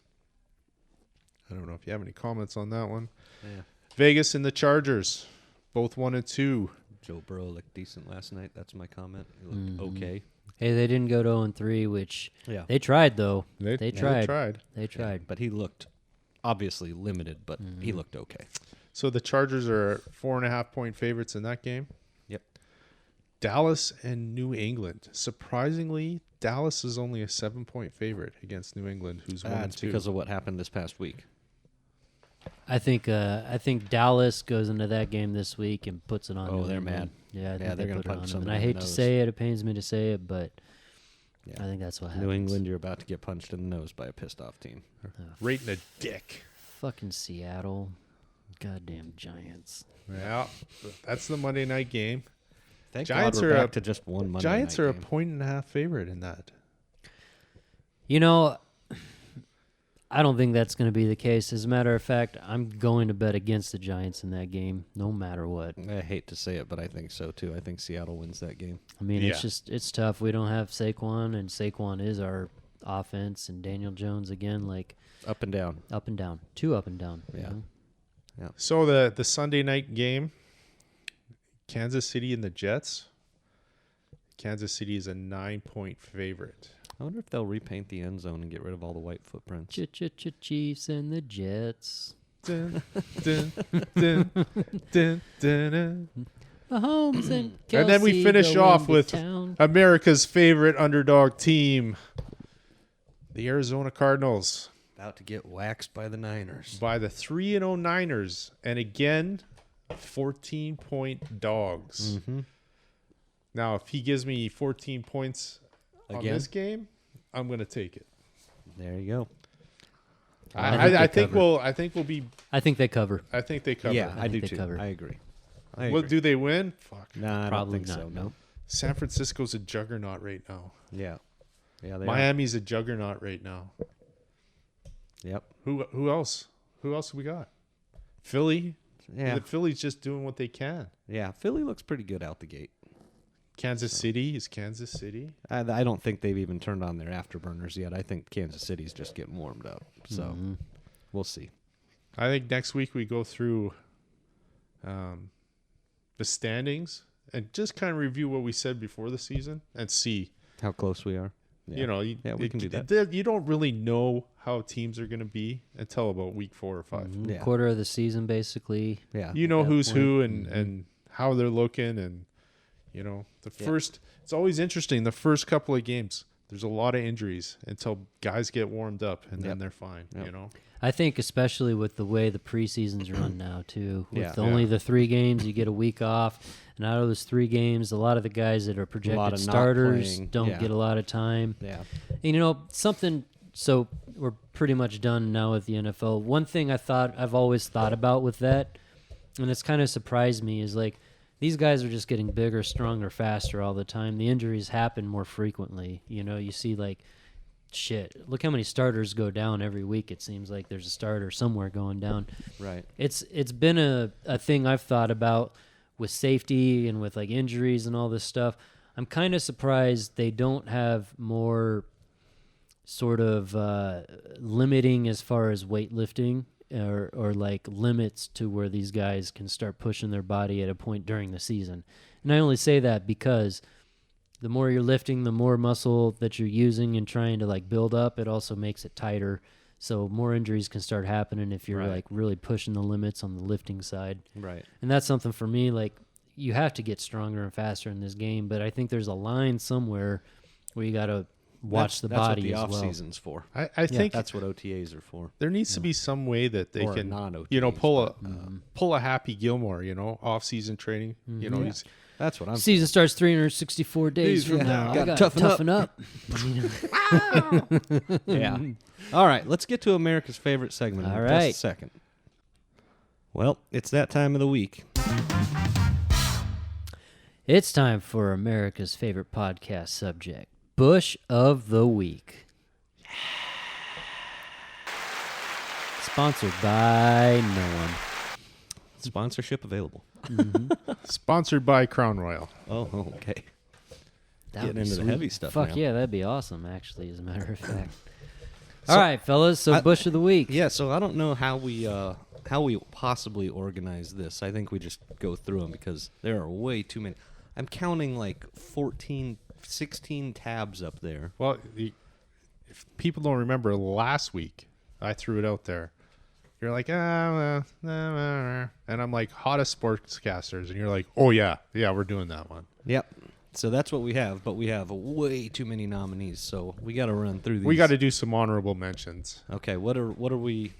I don't know if you have any comments on that one. Yeah. Vegas and the Chargers. Both 1-2. Joe Burrow looked decent last night. That's my comment. He looked okay. Hey, they didn't go to 0-3, which Yeah. they tried though. They tried. tried. They tried. But he looked obviously limited, but he looked okay. So the Chargers are 4.5 point favorites in that game. Yep. Dallas and New England. Surprisingly, Dallas is only a 7 point favorite against New England, who's 1-2. That's because of what happened this past week. I think Dallas goes into that game this week and puts it on. Oh, New they're England. mad. Yeah, I think Yeah, they're they gonna put it punch on them. somebody And I in hate the to nose. say it. It pains me to say it, but Yeah. I think that's what happens. New England, you're about to get punched in the nose by a pissed off team. Right in the dick. Fucking Seattle. Goddamn Giants. Yeah, that's the Monday night game. Thank Giants God we're are back to just one Monday Giants night are game. a 1.5 favorite in that. You know, I don't think that's going to be the case. As a matter of fact, I'm going to bet against the Giants in that game, no matter what. I hate to say it, but I think so too. I think Seattle wins that game. I mean, Yeah. it's tough. We don't have Saquon, and Saquon is our offense, and Daniel Jones again, like Up and down. up and down, two up and down. you Yeah. know? So the Sunday night game, Kansas City and the Jets. Kansas City is a 9-point favorite. I wonder if they'll repaint the end zone and get rid of all the white footprints. Chiefs and the Jets. Dun, dun, dun, dun, dun. Mahomes and Kelsey. And then we finish go off into with town. America's favorite underdog team, the Arizona Cardinals, About to get waxed by the Niners. by the 3-0 Niners. And again, 14-point dogs. Mm-hmm. Now, if he gives me 14 points on Again? this game, I'm going to take it. There you go. I think we'll be. I think they cover. I think they cover. Yeah, I I do think they too. cover. I agree. Well, do they win? Fuck. Nah, I Probably don't think not. so. No. San Francisco's a juggernaut right now. Yeah. Yeah, they are. Miami's a juggernaut right now. Yep. Who else? Who else we got? Philly. Yeah. The Philly's just doing what they can. Yeah. Philly looks pretty good out the gate. Kansas City is Kansas City. I don't think they've even turned on their afterburners yet. I think Kansas City's just getting warmed up. So we'll see. I think next week we go through the standings and just kind of review what we said before the season and see. How close we are. Yeah. You know, we can do that. You don't really know how teams are going to be until about week 4 or 5. Yeah. Quarter of the season, basically. Yeah. You know that who's point. who and how they're looking, and you know first. It's always interesting. The first couple of games, there's a lot of injuries until guys get warmed up, and then they're fine. Yep. You know. I think especially with the way the preseason's run now, too. With Yeah. only the 3 games, you get a week off. And out of those 3 games, a lot of the guys that are projected of not starters playing. don't Yeah. get a lot of time. Yeah. And, you know, something, so we're pretty much done now with the NFL. One thing I've always thought about with that, and it's kind of surprised me, is like these guys are just getting bigger, stronger, faster all the time. The injuries happen more frequently. You know, you see like, shit, look how many starters go down every week. It seems like there's a starter somewhere going down. Right. It's been a thing I've thought about with safety and with like injuries and all this stuff. I'm kind of surprised they don't have more sort of limiting as far as weightlifting or like limits to where these guys can start pushing their body at a point during the season. And I only say that because the more you're lifting, the more muscle that you're using and trying to like build up, it also makes it tighter. So more injuries can start happening if you're Right. like really pushing the limits on the lifting side. Right. And that's something for me, like you have to get stronger and faster in this game, but I think there's a line somewhere where you got to watch the body That's as what the well. off season's for. I think That's what OTAs are for. there needs to be some way that they Or can, non-OTAs, you know, but, pull a Happy Gilmore, you know, off-season training. You know, he's That's what I'm Season starts 364 days from now. I Gotta got to toughen toughen up. Yeah. All right, let's get to America's favorite segment. All in right. just a second. Well, it's that time of the week. It's time for America's favorite podcast subject, Bush of the Week. Sponsored by no one. Sponsorship available. sponsored by Crown Royal. Oh, okay. That Getting would be into the sweet. heavy stuff Fuck now. yeah, that'd be awesome, actually, as a matter of fact. So- All right, fellas, so Bush of the Week. Yeah, so I don't know how we possibly organize this. I think we just go through them because there are way too many. I'm counting like 14, 16 tabs up there. Well, if people don't remember last week, I threw it out there. You're like, and I'm like, hottest sportscasters, and you're like, oh yeah, we're doing that one. Yep. So that's what we have, but we have way too many nominees, so we got to run through these. We got to do some honorable mentions. Okay, what are we?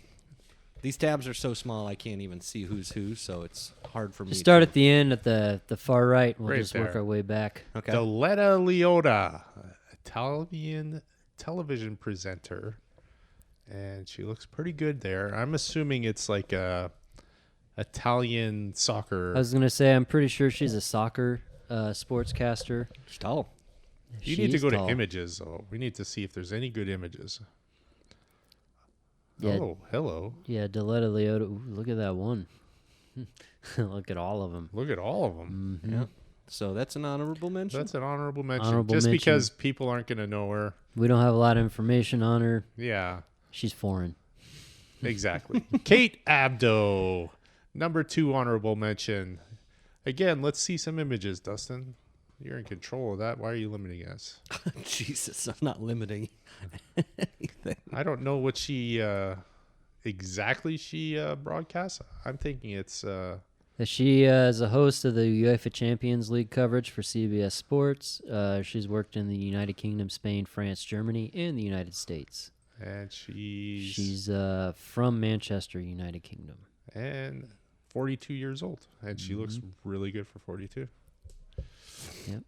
These tabs are so small I can't even see who's who, so it's hard for me. Just start to, at the end at the far right. We'll Right just work there. our way back. Okay. Deletta Leota, Italian television presenter, and she looks pretty good there. I'm assuming it's like a Italian soccer. I was gonna say I'm pretty sure she's a soccer sportscaster. She's tall. You need to She's go tall. to images, though. We need to see if there's any good images. Yeah. Oh, hello. Yeah, Deletta Leota. Ooh, look at that one. Look at all of them. Look at all of them. Mm-hmm. Yeah. So that's an honorable mention. That's an honorable mention. Honorable Just mention. because people aren't going to know her. We don't have a lot of information on her. Yeah, She's foreign. exactly. Kate Abdo, number 2 honorable mention. Again, let's see some images, Dustin. You're in control of that. Why are you limiting us? Jesus, I'm not limiting anything. I don't know what she exactly broadcasts. I'm thinking it's She is a host of the UEFA Champions League coverage for CBS Sports. She's worked in the United Kingdom, Spain, France, Germany, and the United States. and she's She's from Manchester, United Kingdom. and 42 years old, and she looks really good for 42. Yep.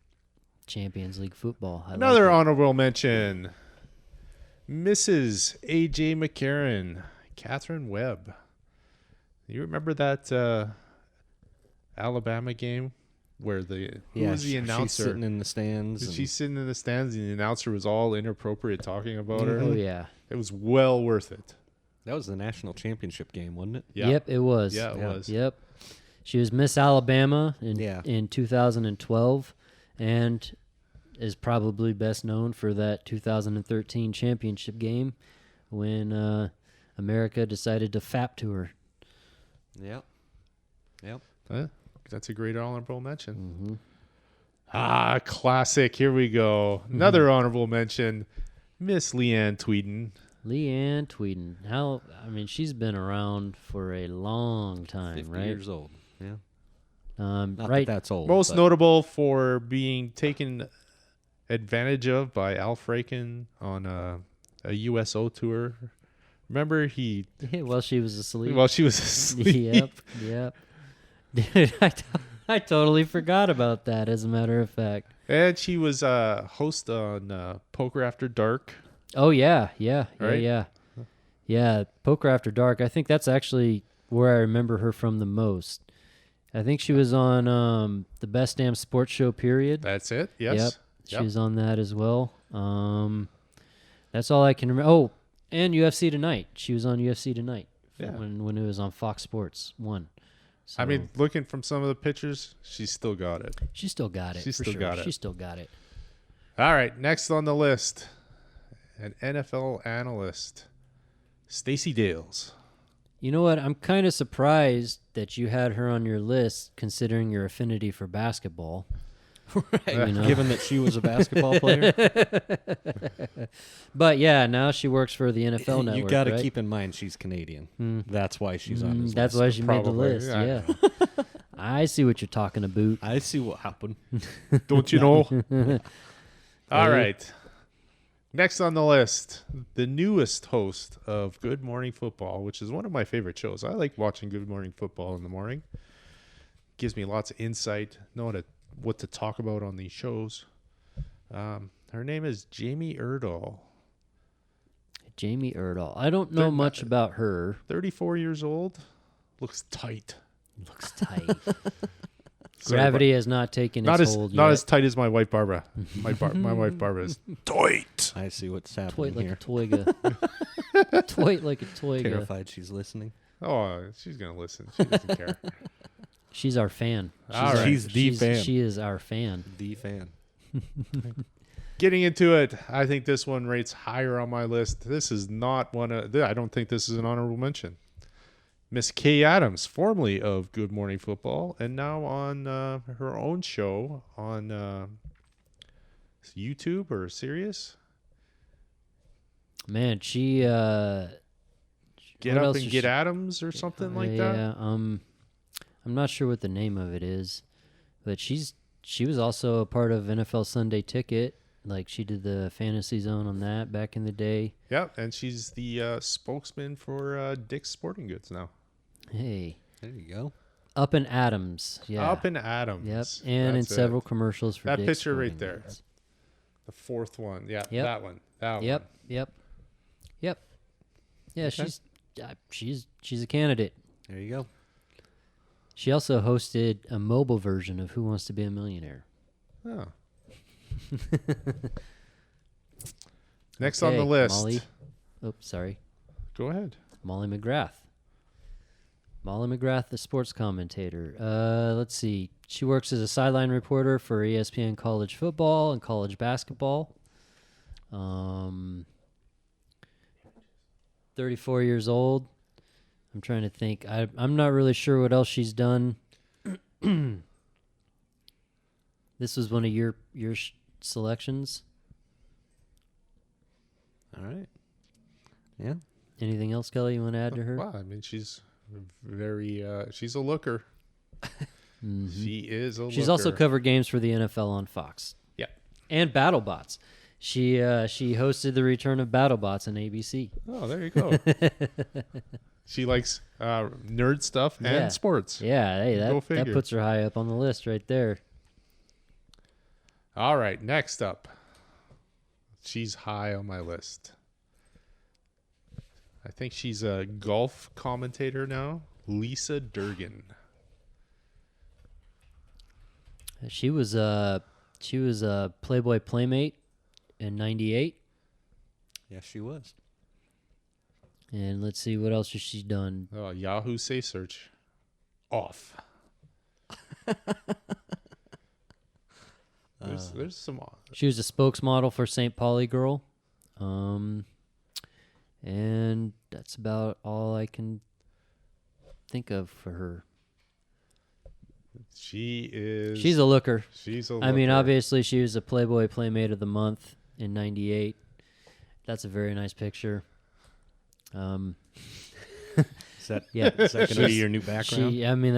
Champions League football. I Another like it. honorable mention, Mrs. A.J. McCarron, Catherine Webb. You remember that Alabama game where who was the announcer? She's sitting in the stands. and- She's sitting in the stands, and the announcer was all inappropriate talking about her. Oh, yeah. It was well worth it. That was the national championship game, wasn't it? Yeah. Yep, it was. Yeah, it Yeah. was. Yep. She was Miss Alabama Yeah. in 2012 and is probably best known for that 2013 championship game when America decided to fap to her. Yep. Yep. That's a great honorable mention. Mm-hmm. Ah, classic. Here we go. Another honorable mention, Miss Leanne Tweeden. Leanne Tweeden. She's been around for a long time, 50 right? years old. Yeah. Not Right. that that's old. Most but- notable for being taken advantage of by Al Franken on a USO tour. Remember he While she was asleep. while she was asleep. Yep. Dude, I totally forgot about that, as a matter of fact. And she was host on Poker After Dark. Oh, yeah. Right? Yeah, Poker After Dark. I think that's actually where I remember her from the most. I think she was on the Best Damn Sports Show, period. That's it. Yes. Yep. She was on that as well. That's all I can remember. Oh, and UFC Tonight. She was on UFC Tonight Yeah. when it was on Fox Sports 1. So I mean, looking from some of the pictures, she's still got it. she still got it. She's for still sure. got it. She still got it. All right, next on the list, an NFL analyst, Stacey Dales. You know what? I'm kind of surprised that you had her on your list, considering your affinity for basketball. Right. You know? Given that she was a basketball player. But yeah, now she works for the NFL Network. You got to right? keep in mind she's Canadian. Mm. That's why she's on his That's list. why she made the Probably, list. yeah. Yeah, I see what you're talking about. I see what happened. Don't you know? All Hey. right. Next on the list, the newest host of Good Morning Football, which is one of my favorite shows. I like watching Good Morning Football in the morning. Gives me lots of insight, know what to talk about on these shows. Her name is Jamie Erdahl, Jamie Erdahl. I don't know much about her. 34 years old, looks tight. Looks tight. Sorry, Gravity has not taken not its as hold not yet. as tight as my wife Barbara. My wife Barbara is tight. I see what's Toit happening like a here. toiga. Toit like a toiga. Terrified she's listening. Oh, she's gonna listen. She doesn't care. She's our fan. All right. She's the fan. She is our fan. The fan. Getting into it, I think this one rates higher on my list. This is not one of. I don't think this is an honorable mention. Miss Kay Adams, formerly of Good Morning Football, and now on her own show on YouTube or Sirius. Man, she Get what Up else and is Get she- Adams or something like that. Yeah, I'm not sure what the name of it is, but she was also a part of NFL Sunday Ticket. Like, she did the fantasy zone on that back in the day. Yep, and she's the spokesman for Dick's Sporting Goods now. Hey, There you go. Up in Adams. Yeah. Up in Adams. Yep, and in That's it. several commercials for That Dick's picture right Sporting there. Goods. The fourth one. Yeah, Yep. that one. That Yep. one. Yep. Yep. Yeah, Okay. she's a candidate. There you go. She also hosted a mobile version of Who Wants to Be a Millionaire. Oh. Next on the Okay, list. Molly. Oops, sorry. Go ahead. Molly McGrath. Molly McGrath, the sports commentator. Let's see. She works as a sideline reporter for ESPN college football and college basketball. 34 years old. I'm trying to think. I'm not really sure what else she's done. This was one of your selections. All right. Yeah. Anything else, Kelly, you want to add to her? Wow, I mean, she's very, she's a looker. She is a looker. She's also covered games for the NFL on Fox. Yeah. And BattleBots. She hosted the return of BattleBots on ABC. Oh, there you go. She likes nerd stuff Yeah. and sports. Yeah, hey, Go that figure. puts her high up on the list right there. All right, next up. She's high on my list. I think she's a golf commentator now. Lisa Durgan. She was a Playboy Playmate in '98, Yes, she was. and let's see what else has she done. Oh, Yahoo Say Search. Off. There's some. She was a spokesmodel for St. Pauli Girl, and that's about all I can think of for her. She is. She's a looker. She's a I mean, looker. obviously, she was a Playboy Playmate of the Month in '98. That's a very nice picture. Is that, Yeah. is that going to be your new background? I mean,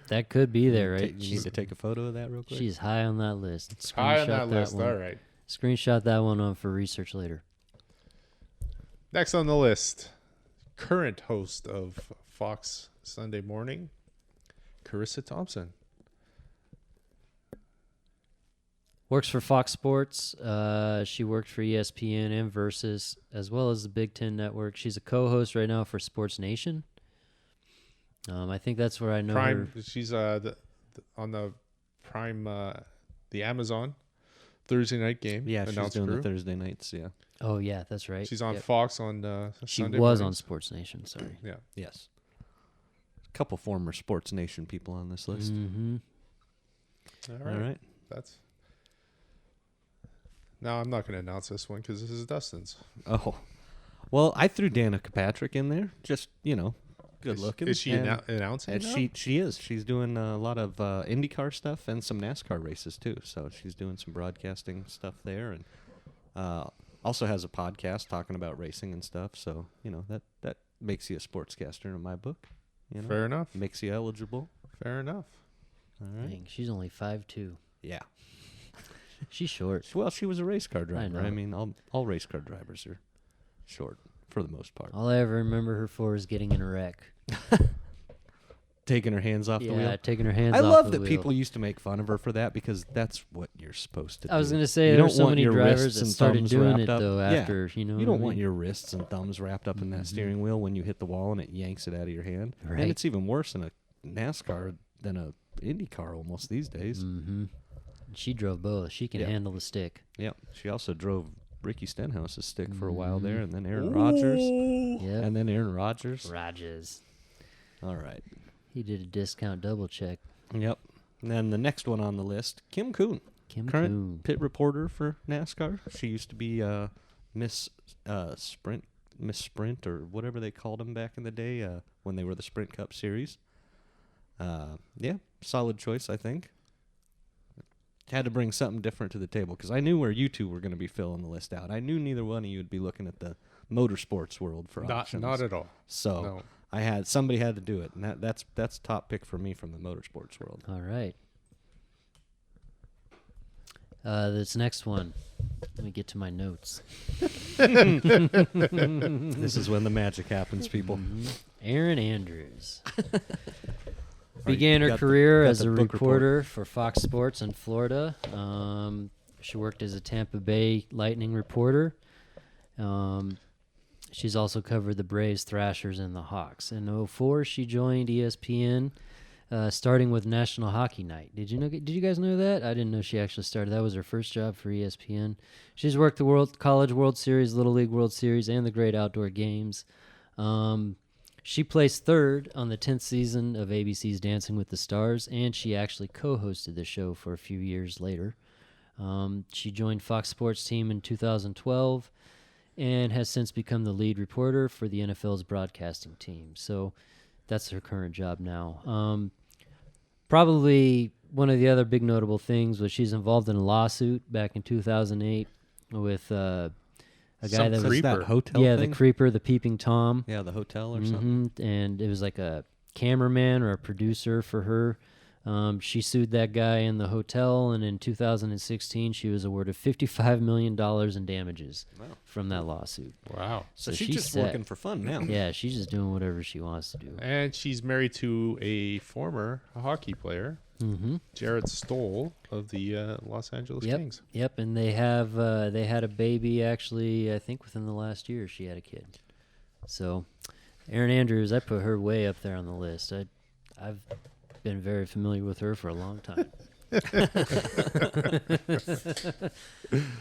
that could be there, right? You need to take a photo of that real quick? She's high on that list. High on Screenshot that list. one. All right. Screenshot that one on for research later. Next on the list, current host of Fox Sunday Morning, Carissa Thompson. Works for Fox Sports. She worked for ESPN and Versus, as well as the Big Ten Network. She's a co-host right now for Sports Nation. I think that's where I know her. Prime. She's on the Prime, the Amazon Thursday night game. Yeah, she's announce doing crew. the Thursday nights, yeah. Oh yeah, that's right. She's on Yep. Fox on She Sunday was on mornings. Sports Nation. Sorry. Yeah. Yes. A couple former Sports Nation people on this list. Mm-hmm. All right. That's. Now I'm not going to announce this one because this is Dustin's. Oh. Well, I threw Danica Patrick in there. Just, good looking. Is she and- announcing? and now? she is. She's doing a lot of IndyCar stuff and some NASCAR races too. So she's doing some broadcasting stuff there, and also has a podcast talking about racing and stuff. So that makes you a sportscaster in my book. Fair enough. Makes you eligible. Fair enough. All right. Dang, she's only 5'2". Yeah. She's short. Well, she was a race car driver. know. I mean, all race car drivers are short for the most part. All I ever remember her for is getting in a wreck. Taking her hands off the Yeah, wheel. taking her hands I off love the that wheel. people used to make fun of her for that because that's what you're supposed to do. I was going to say, You there were don't so want many your drivers wrists that and started thumbs doing wrapped it, up. though, Yeah. after, You what don't I want mean? your wrists and thumbs wrapped up in that steering wheel when you hit the wall and it yanks it out of your hand. Right. And it's even worse in a NASCAR than a Indy car almost these days. Mm-hmm. She drove both. She can Yeah. handle the stick. Yep. She also drove Ricky Stenhouse's stick for a while there, and then Aaron Rodgers, Yep. and then Aaron Rodgers. Rogers. All right. He did a discount double check. Yep. And then the next one on the list, Kim Kuhn, Kim current Kuhn. pit reporter for NASCAR. She used to be Miss Sprint, or whatever they called them back in the day when they were the Sprint Cup Series. Yeah, solid choice, I think. Had to bring something different to the table because I knew where you two were going to be filling the list out. I knew neither one of you would be looking at the motorsports world for options. Not at all. So No. somebody had to do it, and that's top pick for me from the motorsports world. All right. This next one. Let me get to my notes. This is when the magic happens, people. Erin Andrews. All right, Began you her got career got as the a book report. reporter for Fox Sports in Florida. She worked as a Tampa Bay Lightning reporter. She's also covered the Braves, Thrashers, and the Hawks. In 2004, she joined ESPN, starting with National Hockey Night. Did you guys know that? I didn't know she actually started. That was her first job for ESPN. She's worked the College World Series, Little League World Series, and the Great Outdoor Games. She placed third on the 10th season of ABC's Dancing with the Stars, and she actually co-hosted the show for a few years later. She joined Fox Sports team in 2012 and has since become the lead reporter for the NFL's broadcasting team. So that's her current job now. Probably one of the other big notable things was she's involved in a lawsuit back in 2008 with a guy that was that hotel thing? The Creeper, the Peeping Tom. Yeah, the hotel or something. And it was like a cameraman or a producer for her. She sued that guy in the hotel, and in 2016, she was awarded $55 million in damages from that lawsuit. Wow. So she's just working for fun now. Yeah, she's just doing whatever she wants to do. And she's married to a former hockey player, Jared Stoll of the Los Angeles Kings. Yep, and they had a baby, actually, I think within the last year she had a kid. So Erin Andrews, I put her way up there on the list. I've been very familiar with her for a long time.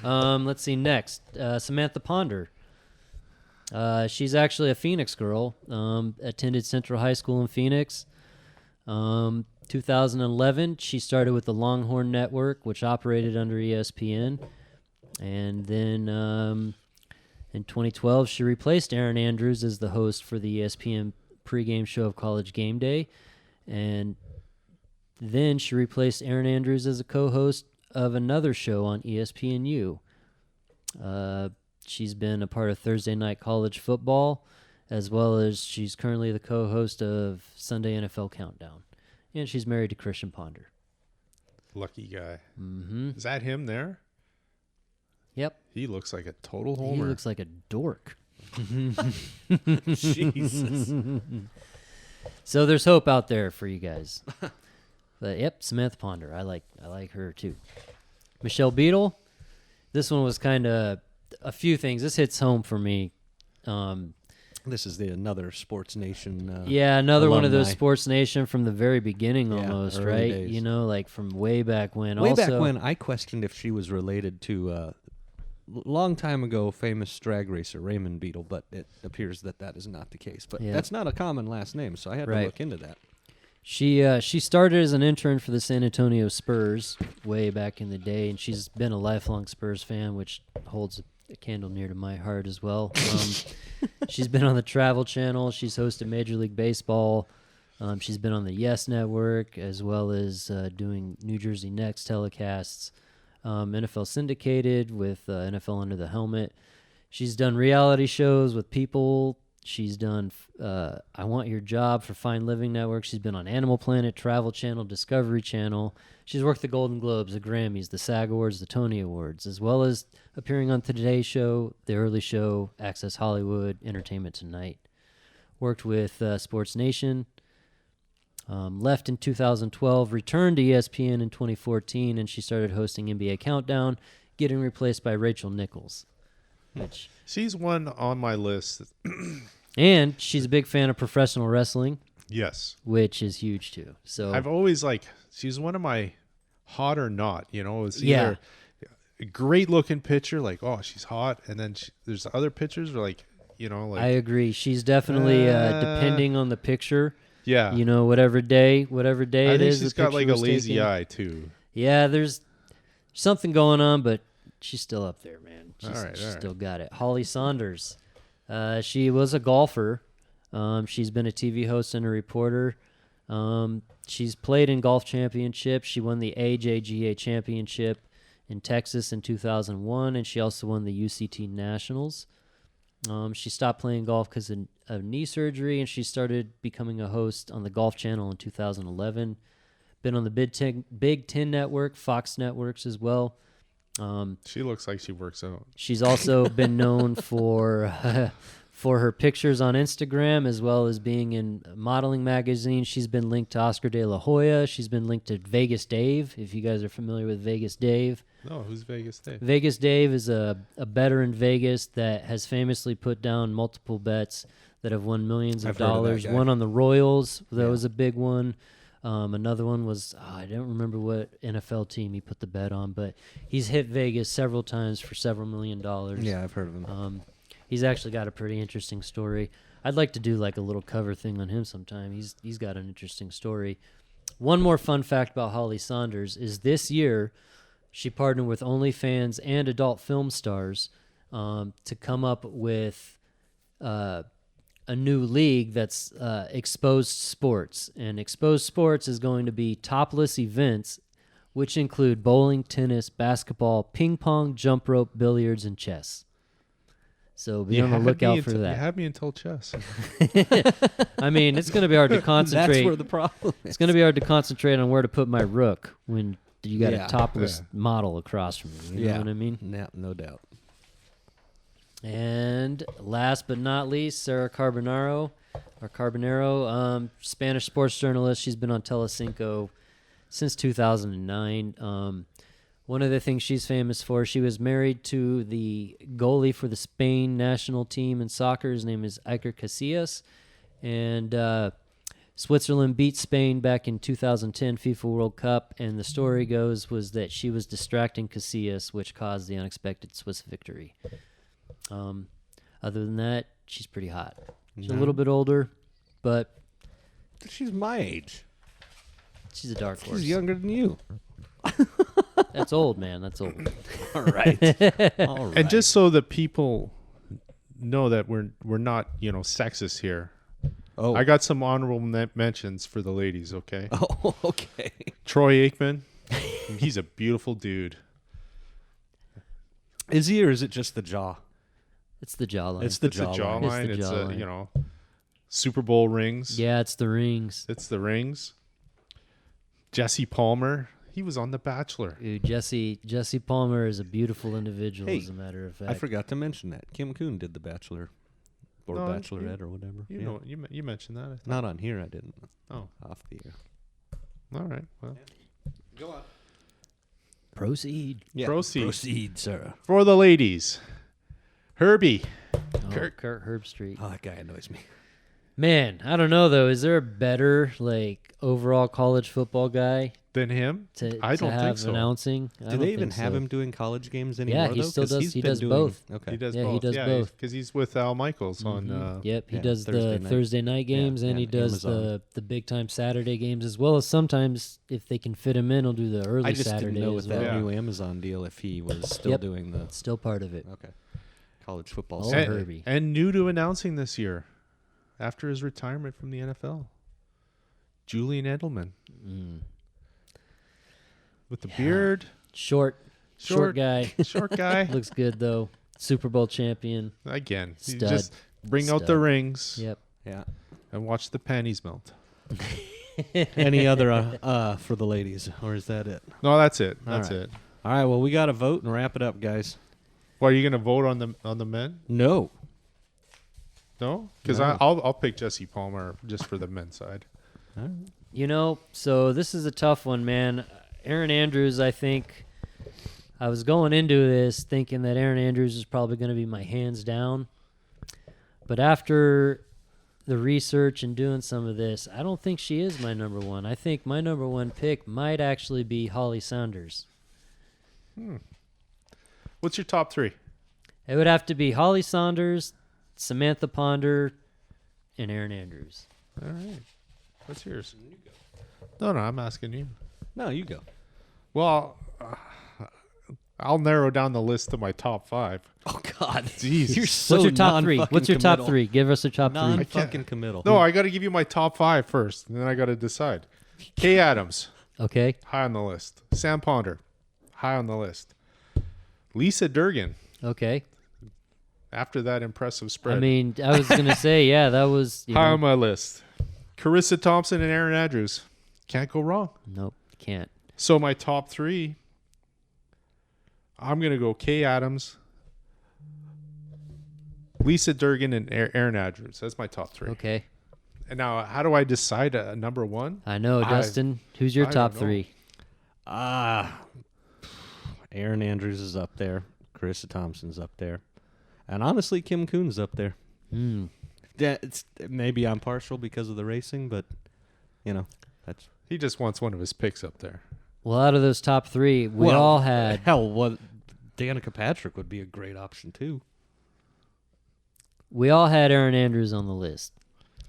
Let's see next. Samantha Ponder. She's actually a Phoenix girl. Attended Central High School in Phoenix. 2011, she started with the Longhorn Network, which operated under ESPN. And then in 2012, she replaced Erin Andrews as the host for the ESPN pregame show of College Game Day. And then she replaced Erin Andrews as a co-host of another show on ESPNU. She's been a part of Thursday Night College Football, as well as she's currently the co-host of Sunday NFL Countdown. And she's married to Christian Ponder. Lucky guy. Is that him there? Yep. He looks like a total homer. He looks like a dork. Jesus. So there's hope out there for you guys. But yep, Samantha Ponder. I like her too. Michelle Beadle. This one was kind of a few things. This hits home for me. This is another Sports Nation. Another alumni. one of those Sports Nation from the very beginning, almost, early right? days. You know, like from way back when. Way back when, I questioned if she was related to long time ago famous drag racer Raymond Beadle, but it appears that is not the case. But that's not a common last name, so I had to look into that. She started as an intern for the San Antonio Spurs way back in the day, and she's been a lifelong Spurs fan, which holds a candle near to my heart as well. She's been on the Travel Channel. She's hosted Major League Baseball. She's been on the Yes Network, as well as doing New Jersey Next telecasts, NFL Syndicated with NFL Under the Helmet. She's done reality shows with People. She's done I Want Your Job for Fine Living Network. She's been on Animal Planet, Travel Channel, Discovery Channel. She's worked the Golden Globes, the Grammys, the SAG Awards, the Tony Awards, as well as appearing on Today's Show, The Early Show, Access Hollywood, Entertainment Tonight. Worked with Sports Nation. Left in 2012, returned to ESPN in 2014, and she started hosting NBA Countdown, getting replaced by Rachel Nichols. Which she's one on my list. And she's a big fan of professional wrestling. Yes. Which is huge too. So I've always she's one of my hot or not, it's either a great looking picture, like, oh, she's hot. And then there's other pictures where I agree. She's definitely depending on the picture. Yeah. Whatever day I it think is. she's got like a lazy eye too. Yeah, there's something going on, but she's still up there, man. She's still got it. Holly Saunders. She was a golfer. She's been a TV host and a reporter. She's played in golf championships. She won the AJGA championship in Texas in 2001, and she also won the UCT Nationals. She stopped playing golf because of knee surgery, and she started becoming a host on the Golf Channel in 2011. Been on the Big Ten Network, Fox Networks as well. She looks like she works out. She's also been known for for her pictures on Instagram, as well as being in modeling magazines. She's been linked to Oscar de la Hoya. She's been linked to Vegas Dave, if you guys are familiar with Vegas Dave. No, who's Vegas Dave? Vegas Dave is a bettor in Vegas that has famously put down multiple bets that have won millions of I've heard of that dollars. guy. One on the Royals, that was a big one. Another one was, I don't remember what NFL team he put the bet on, but he's hit Vegas several times for several $1 million. Yeah, I've heard of him. He's actually got a pretty interesting story. I'd like to do like a little cover thing on him sometime. He's got an interesting story. One more fun fact about Holly Saunders is this year she partnered with OnlyFans and adult film stars to come up with a new league that's exposed sports. And exposed sports is going to be topless events, which include bowling, tennis, basketball, ping pong, jump rope, billiards, and chess. So be on the lookout for You that. had me until chess. I mean, it's going to be hard to concentrate. That's where the problem is. It's going to be hard to concentrate on where to put my rook when you got Yeah. a topless model across from you. You know what I mean? No doubt. And last but not least, Sarah Carbonaro, Spanish sports journalist. She's been on Telecinco since 2009. One of the things she's famous for, she was married to the goalie for the Spain national team in soccer. His name is Iker Casillas. And Switzerland beat Spain back in 2010 FIFA World Cup. And the story goes was that she was distracting Casillas, which caused the unexpected Swiss victory. Other than that, she's pretty hot. She's a little bit older, but She's my age. she's a dark horse. She's younger than you. That's old, man. That's old. All right. All right. And just so that people know that we're not, sexist here. oh, I got some honorable mentions for the ladies, okay? Oh, okay. Troy Aikman. He's a beautiful dude. Is he, or is it just the jaw? It's the jawline. It's the It's a jawline. jawline. It's It's, the a, jawline. Super Bowl rings. Yeah, it's the rings. It's the rings. Jesse Palmer. He was on The Bachelor. Dude, Jesse Palmer is a beautiful individual, Hey, as a matter of fact. I forgot to mention that Kim Kuhn did The Bachelor, or No, Bachelorette, or whatever. You Yeah. know, you mentioned that. I thought. Not on here. I didn't. Oh, Off the air. all right. Well, Go on. Proceed. Yeah. Proceed. Proceed, sir. for the ladies, Herbie. Oh, Kurt. Kurt Herbstreit. Oh, that guy annoys me. Man, I don't know, though. Is there a better, overall college football guy Than him? to, I to don't have think so. announcing? I Do don't they even think have so. him doing college games anymore? Yeah, he though? still 'Cause does. he's He been does doing- both. Okay. He does Yeah, he both. does both. Because he's with Al Michaels on. Yep, he yeah, does Thursday the night. Thursday night games, and he and does Amazon. the big time Saturday games, as well as sometimes, if they can fit him in, he'll do the early I just Saturday didn't know as with well. that Yeah. new Amazon deal if he was still Yep. doing the It's still part of it. okay college football. Oh, Saturday. Herbie. And new to announcing this year, after his retirement from the NFL, Julian Edelman Mm. with the Yeah. beard, Short guy. short guy. Looks good, though. Super Bowl champion. Again, you Stud. just bring out the Stud. rings Yep. Yeah. and watch the panties melt. Any other for the ladies, or is that it? No, that's it. All That's right. it. All right. Well, we got to vote and wrap it up, guys. Well, are you going to vote on the men? No. No, because No. I'll pick Jesse Palmer just for the men's side. All right. So this is a tough one, man. Aaron Andrews, I think I was going into this thinking that Aaron Andrews is probably going to be my hands down. But after the research and doing some of this, I don't think she is my number one. I think my number one pick might actually be Holly Saunders. What's your top three? It would have to be Holly Saunders, Samantha Ponder, and Aaron Andrews. All right. What's yours? No, I'm asking you. No, you go. Well, I'll narrow down the list to my top five. Oh God, Jeez. you're so What's your top three? non-fucking What's your top committal. three? Give us a top three. Non-fucking committal. No, I got to give you my top five first, and then I got to decide. Kay Adams, Okay. high on the list. Sam Ponder, high on the list. Lisa Durgan, Okay. after that impressive spread, I mean, I was going to say, yeah, that was. You high know, on my list. Carissa Thompson and Aaron Andrews, can't go wrong. Nope, can't. So my top three, I'm going to go Kay Adams, Lisa Durgan, and Aaron Andrews. That's my top 3. Okay. And now, how do I decide a number 1? I know, Dustin. Who's your I top don't know. 3? Aaron Andrews is up there. Carissa Thompson's up there. And honestly, Kim Kuhn's up there. Yeah, maybe I'm partial because of the racing, but, that's... He just wants one of his picks up there. Well, out of those top 3, we all had... Hell, Danica Patrick would be a great option, too. We all had Aaron Andrews on the list.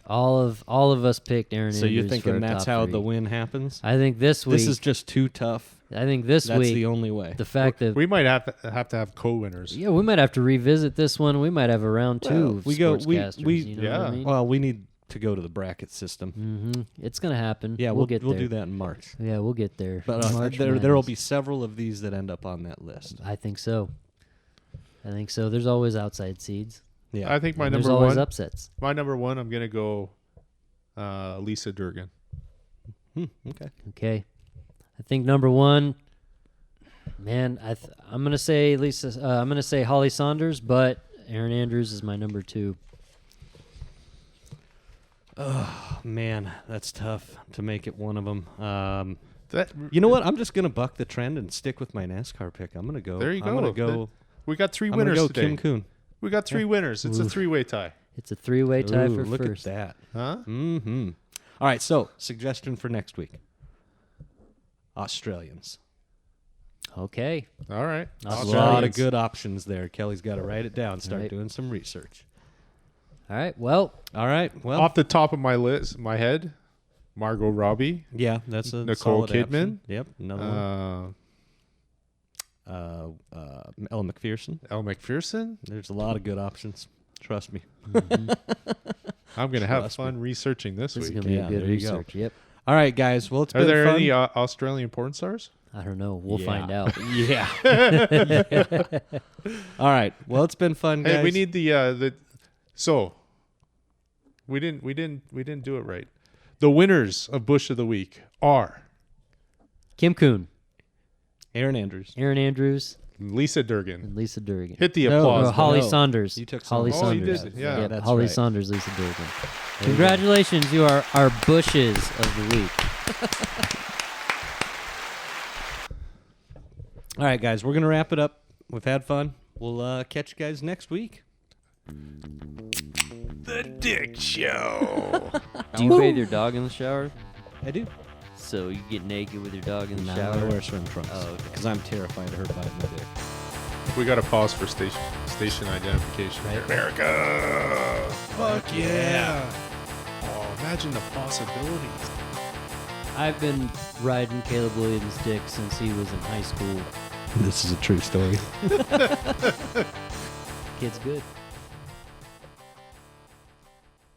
All of us picked Aaron Andrews. So you're for thinking our that's top how 3. the win happens? I think this week... This is just too tough. I think this That's week... the only way. The fact that... We might have to have co-winners. Yeah, we might have to revisit this one. We might have a round 2 of we go- we- sportscasters, we- you know what I mean? Well, we need to go to the bracket system. It's going to happen. Yeah, we'll get there. We'll do that in March. Yeah, we'll get there. But March there will Madness. be several of these that end up on that list. I think so. There's always outside seeds. Yeah, I think my And number there's always 1. upsets. My number 1, I'm gonna go Lisa Durgan. Okay. Okay. I think number 1, man, I'm going to say Lisa. I'm going to say Holly Saunders, but Aaron Andrews is my number 2. Oh man, that's tough to make it one of them. That You know what? I'm just gonna buck the trend and stick with my NASCAR pick. I'm gonna go. There you I'm gonna go. go. we got 3 I'm gonna winners go today. Kim Kuhn. We got 3 winners. It's a 3-way tie. It's a 3-way tie Ooh, for look first. at that. Huh? Mm-hmm. All right. So suggestion for next week: Australians. Okay. All right. A lot of Australians. good options there. Kelly's got to write it down. Start Right. doing some research. All right. Well, All right. Well, Off the top of my head, Margot Robbie, yeah, that's a Nicole solid Kidman. option. Yep. Another one. Elle McPherson. Elle McPherson. There's a lot of good options. Trust me. I'm gonna have Trust me. fun researching this this is week. going to be Yeah, a good there you go. research. Yep. All right, guys. Well, it's Are been there fun. any Australian porn stars? I don't know. We'll Yeah. find out. Yeah. All right. Well, it's been fun, guys. Hey, we need the. So, we didn't do it right. The winners of Bush of the Week are Kim Kuhn, Aaron Andrews. Aaron Andrews, Lisa Durgan. and Lisa Durgan. Hit the No, applause. Or Holly no. Saunders. You took Holly some- Oh, you Saunders. did, yeah. Yep, That's Holly right. Saunders, Lisa Durgan. Congratulations, you are our Bushes of the week. All right, guys. We're going to wrap it up. We've had fun. We'll catch you guys next week. The Dick Show. Do you bathe your dog in the shower? I do. So you get naked with your dog in the I shower? wear swim trunks. Oh, okay. Because I'm terrified of her biting my dick. We got to pause for station identification. Right. America. Fuck yeah. Oh, imagine the possibilities. I've been riding Caleb Williams' dick since he was in high school. This is a true story. Kid's good.